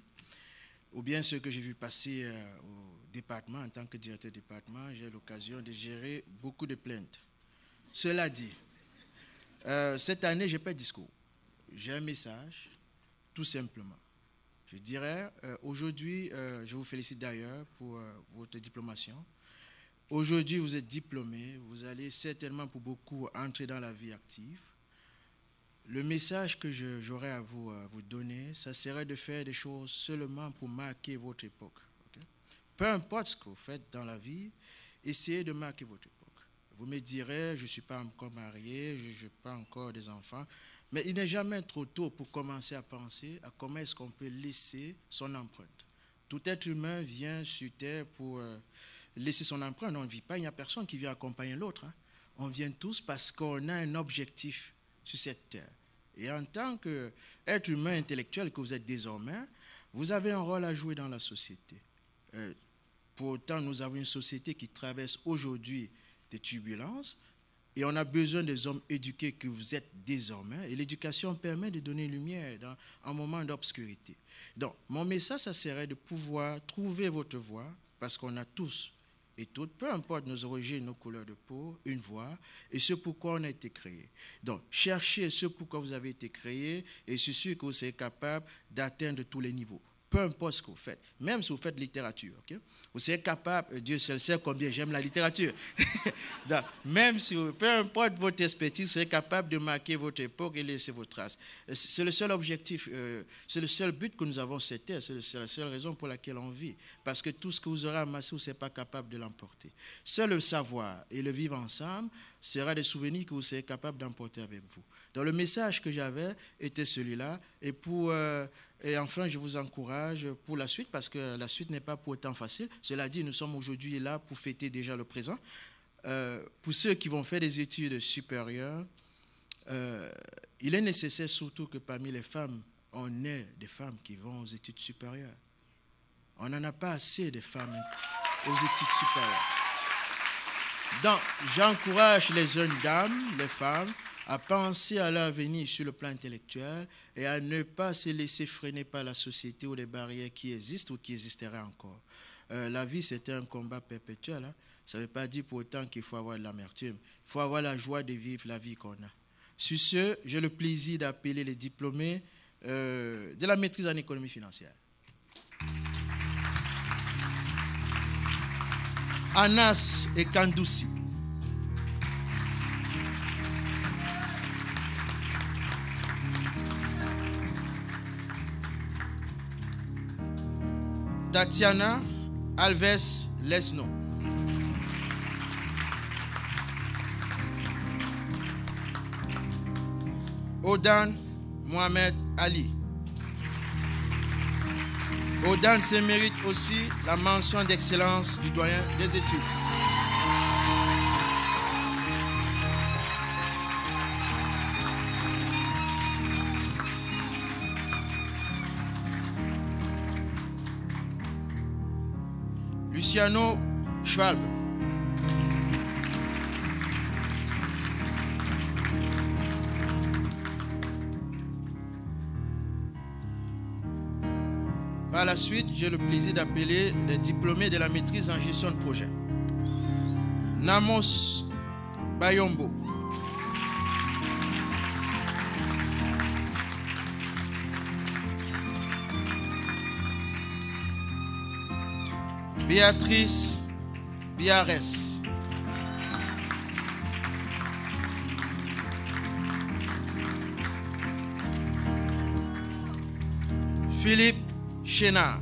ou bien ceux que j'ai vu passer au département. En tant que directeur de département, j'ai l'occasion de gérer beaucoup de plaintes. Cela dit, cette année, je n'ai pas de discours. J'ai un message, tout simplement. Je dirais, aujourd'hui, je vous félicite d'ailleurs pour votre diplomation. Aujourd'hui, vous êtes diplômés, vous allez certainement pour beaucoup entrer dans la vie active. Le message que j'aurais à vous donner, ça serait de faire des choses seulement pour marquer votre époque. Okay? Peu importe ce que vous faites dans la vie, essayez de marquer votre époque. Vous me direz, je ne suis pas encore marié, je n'ai pas encore des enfants. Mais il n'est jamais trop tôt pour commencer à penser à comment est-ce qu'on peut laisser son empreinte. Tout être humain vient sur Terre pour laisser son empreinte. On ne vit pas, il n'y a personne qui vient accompagner l'autre. Hein. On vient tous parce qu'on a un objectif sur cette Terre. Et en tant qu'être humain intellectuel que vous êtes désormais, vous avez un rôle à jouer dans la société. Pour autant, nous avons une société qui traverse aujourd'hui des turbulences. Et on a besoin des hommes éduqués que vous êtes désormais. Et l'éducation permet de donner lumière dans un moment d'obscurité. Donc, mon message, ça serait de pouvoir trouver votre voie, parce qu'on a tous et toutes, peu importe nos origines, nos couleurs de peau, une voie, et ce pourquoi on a été créé. Donc, cherchez ce pourquoi vous avez été créé, et c'est sûr que vous serez capable d'atteindre tous les niveaux. Peu importe ce que vous faites, même si vous faites littérature, okay? Vous serez capable, Dieu seul sait combien j'aime la littérature. Donc, même si, peu importe votre expertise, vous serez capable de marquer votre époque et laisser vos traces. C'est le seul objectif, c'est le seul but que nous avons sur Terre, c'est la seule raison pour laquelle on vit. Parce que tout ce que vous aurez amassé, vous ne serez pas capable de l'emporter. Seul le savoir et le vivre ensemble sera des souvenirs que vous serez capable d'emporter avec vous. Donc, le message que j'avais était celui-là. Et enfin, je vous encourage pour la suite, parce que la suite n'est pas pour autant facile. Cela dit, nous sommes aujourd'hui là pour fêter déjà le présent. Pour ceux qui vont faire des études supérieures, il est nécessaire surtout que parmi les femmes, on ait des femmes qui vont aux études supérieures. On n'en a pas assez de femmes aux études supérieures. Donc, j'encourage les jeunes dames, les femmes, à penser à l'avenir sur le plan intellectuel et à ne pas se laisser freiner par la société ou les barrières qui existent ou qui existeraient encore. La vie, c'est un combat perpétuel. Hein. Ça ne veut pas dire pour autant qu'il faut avoir de l'amertume. Il faut avoir la joie de vivre la vie qu'on a. Sur ce, j'ai le plaisir d'appeler les diplômés de la maîtrise en économie financière. Anas et Kandoussi. Tatiana Alves Lesno. Odan Mohamed Ali. Odan se mérite aussi la mention d'excellence du doyen des études. Luciano Schwalb. Par la suite, j'ai le plaisir d'appeler les diplômés de la maîtrise en gestion de projet. Namos Bayombo. Béatrice Biares. Philippe Chénard.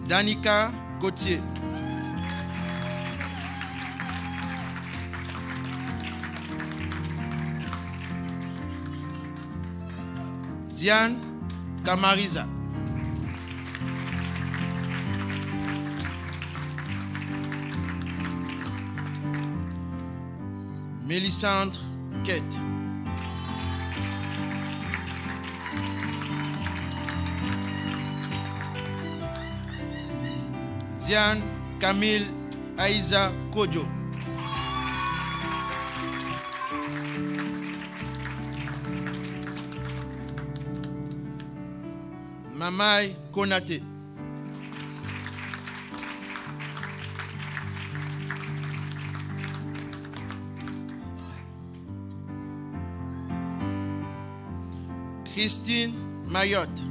Danica Gauthier. Diane Kamariza. Mélissandre Kate. Diane Camille Aïza Kodjo. Mamay Konate. Christine Mayotte.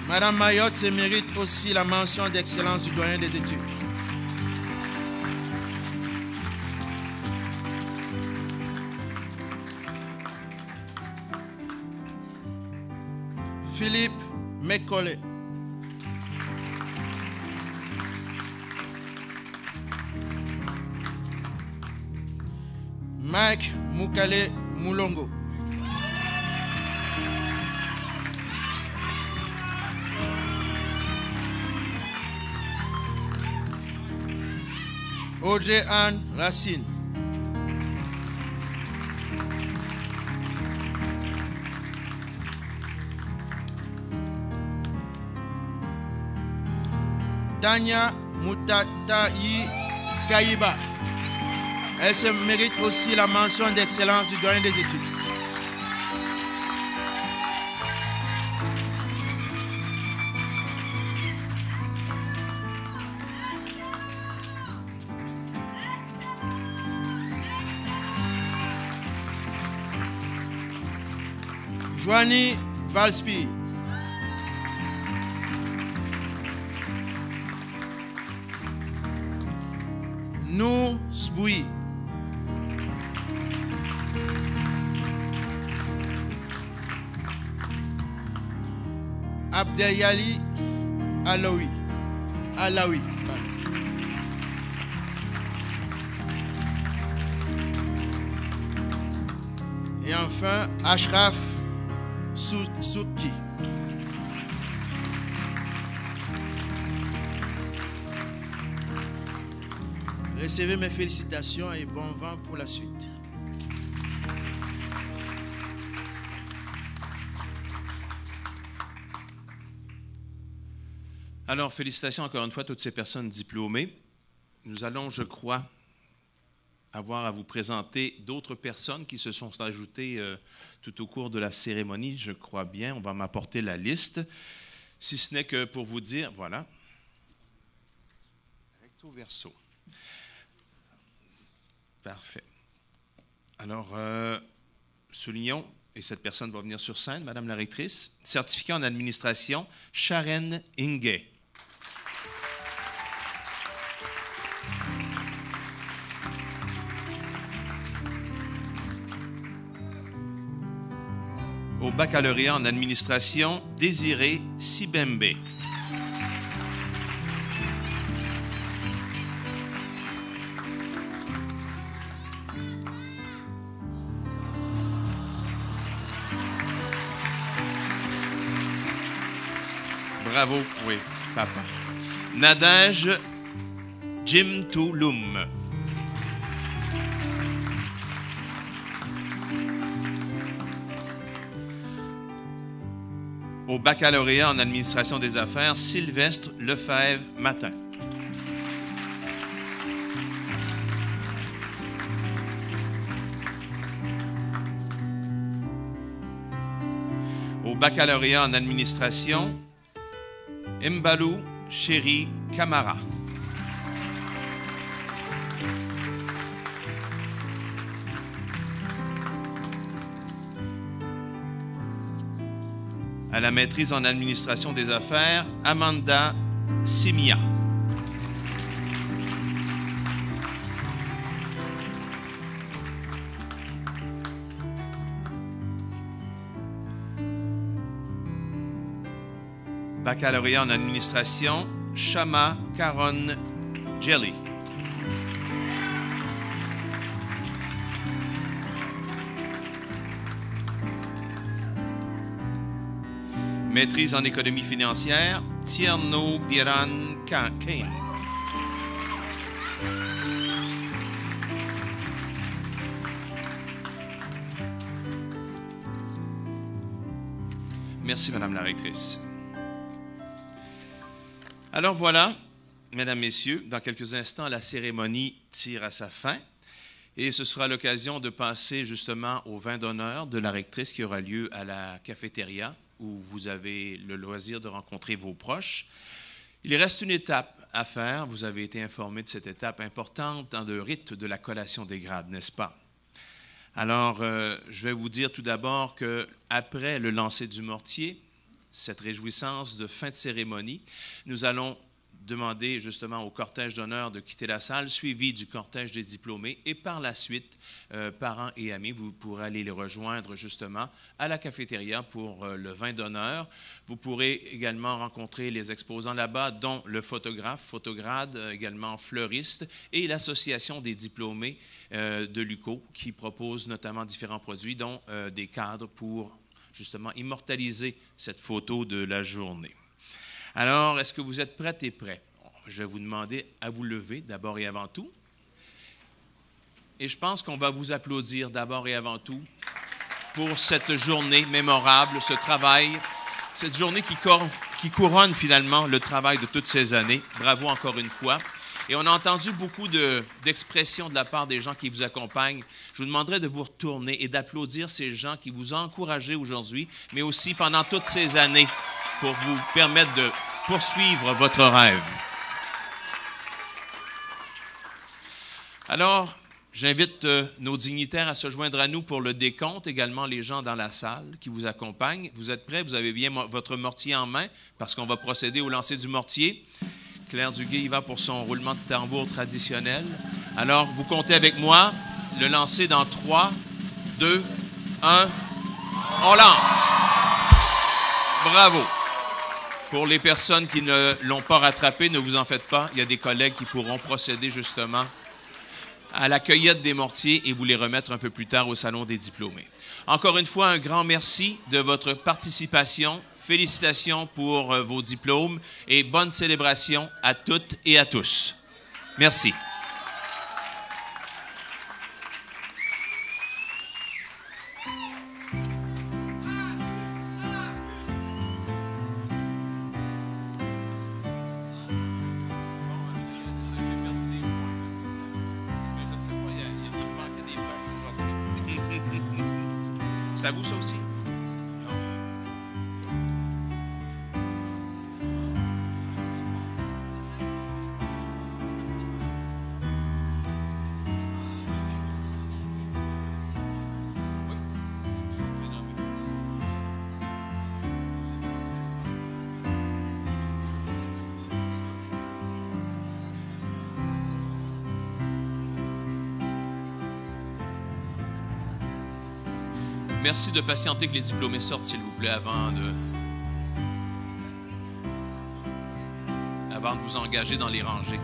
Madame Mayotte se mérite aussi la mention d'excellence du doyen des études. Philippe Mekole. Mike Mukale Mulongo. Audrey Anne Racine. Tanya Moutatayi Kayiba. Elle se mérite aussi la mention d'excellence du doyen des études. Joanie Valspi. Nou Sboui. Abdelyali Alaoui. Alaoui. Et enfin, Ashraf Souki. Recevez mes félicitations et bon vent pour la suite. Alors, félicitations encore une fois à toutes ces personnes diplômées. Nous allons, je crois, avoir à vous présenter d'autres personnes qui se sont ajoutées tout au cours de la cérémonie, je crois bien. On va m'apporter la liste, si ce n'est que pour vous dire, voilà, recto verso. Parfait. Alors, soulignons, et cette personne va venir sur scène, Madame la rectrice, certificat en administration, Sharon Inge. Au baccalauréat en administration, Désiré Sibembe. Bravo, oui, papa. Nadège Jimtouloum. Au baccalauréat en administration des affaires, Sylvestre Lefebvre-Matin. Au baccalauréat en administration, Mbalou Chéri Camara. À la maîtrise en administration des affaires, Amanda Simia. Baccalauréat en administration, Shama Caron Jelly. Maîtrise en économie financière, Tierno Biran Kane. Merci, Madame la rectrice. Alors voilà, Mesdames, Messieurs, dans quelques instants, la cérémonie tire à sa fin et ce sera l'occasion de passer justement au vin d'honneur de la rectrice qui aura lieu à la cafétéria où vous avez le loisir de rencontrer vos proches. Il reste une étape à faire. Vous avez été informé de cette étape importante dans le rite de la collation des grades, n'est-ce pas? Alors, je vais vous dire tout d'abord qu'après le lancer du mortier, cette réjouissance de fin de cérémonie, nous allons demander justement au cortège d'honneur de quitter la salle, suivi du cortège des diplômés, et par la suite, parents et amis, vous pourrez aller les rejoindre justement à la cafétéria pour le vin d'honneur. Vous pourrez également rencontrer les exposants là-bas, dont le photographe, photograde, également fleuriste, et l'association des diplômés de l'UQO, qui propose notamment différents produits, dont des cadres pour justement immortaliser cette photo de la journée. Alors, est-ce que vous êtes prêtes et prêts? Je vais vous demander à vous lever d'abord et avant tout. Et je pense qu'on va vous applaudir d'abord et avant tout pour cette journée mémorable, ce travail, cette journée qui couronne finalement le travail de toutes ces années. Bravo encore une fois. Et on a entendu beaucoup d'expressions de la part des gens qui vous accompagnent. Je vous demanderai de vous retourner et d'applaudir ces gens qui vous ont encouragé aujourd'hui, mais aussi pendant toutes ces années pour vous permettre de poursuivre votre rêve. Alors, j'invite nos dignitaires à se joindre à nous pour le décompte, également les gens dans la salle qui vous accompagnent. Vous êtes prêts? Vous avez bien votre mortier en main parce qu'on va procéder au lancer du mortier. Claire Duguay y va pour son roulement de tambour traditionnel. Alors, vous comptez avec moi. Le lancer dans 3, 2, 1. On lance. Bravo. Pour les personnes qui ne l'ont pas rattrapé, ne vous en faites pas. Il y a des collègues qui pourront procéder justement à la cueillette des mortiers et vous les remettre un peu plus tard au Salon des diplômés. Encore une fois, un grand merci de votre participation. Félicitations pour vos diplômes et bonne célébration à toutes et à tous. Merci. C'est à vous, ça aussi? Merci de patienter que les diplômés sortent, s'il vous plaît, avant de vous engager dans les rangées.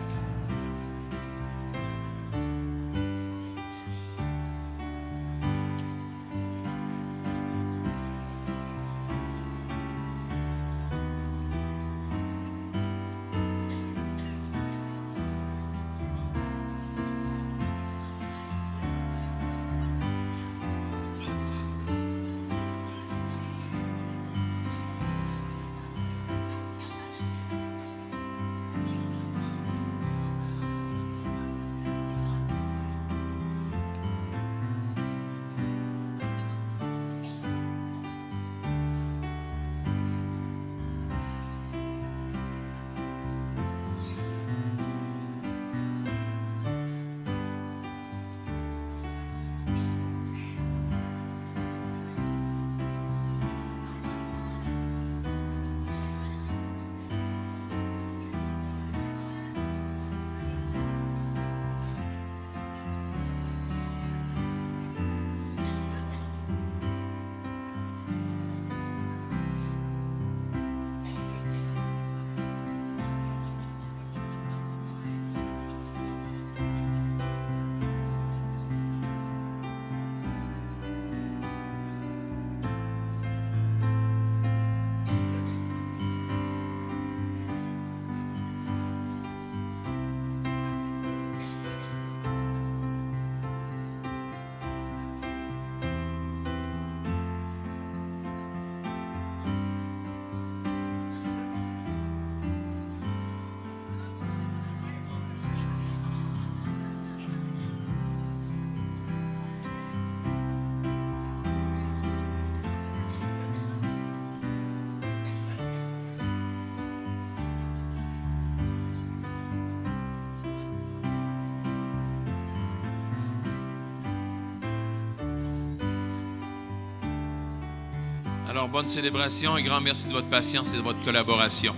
Alors, bonne célébration et grand merci de votre patience et de votre collaboration.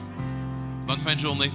Bonne fin de journée.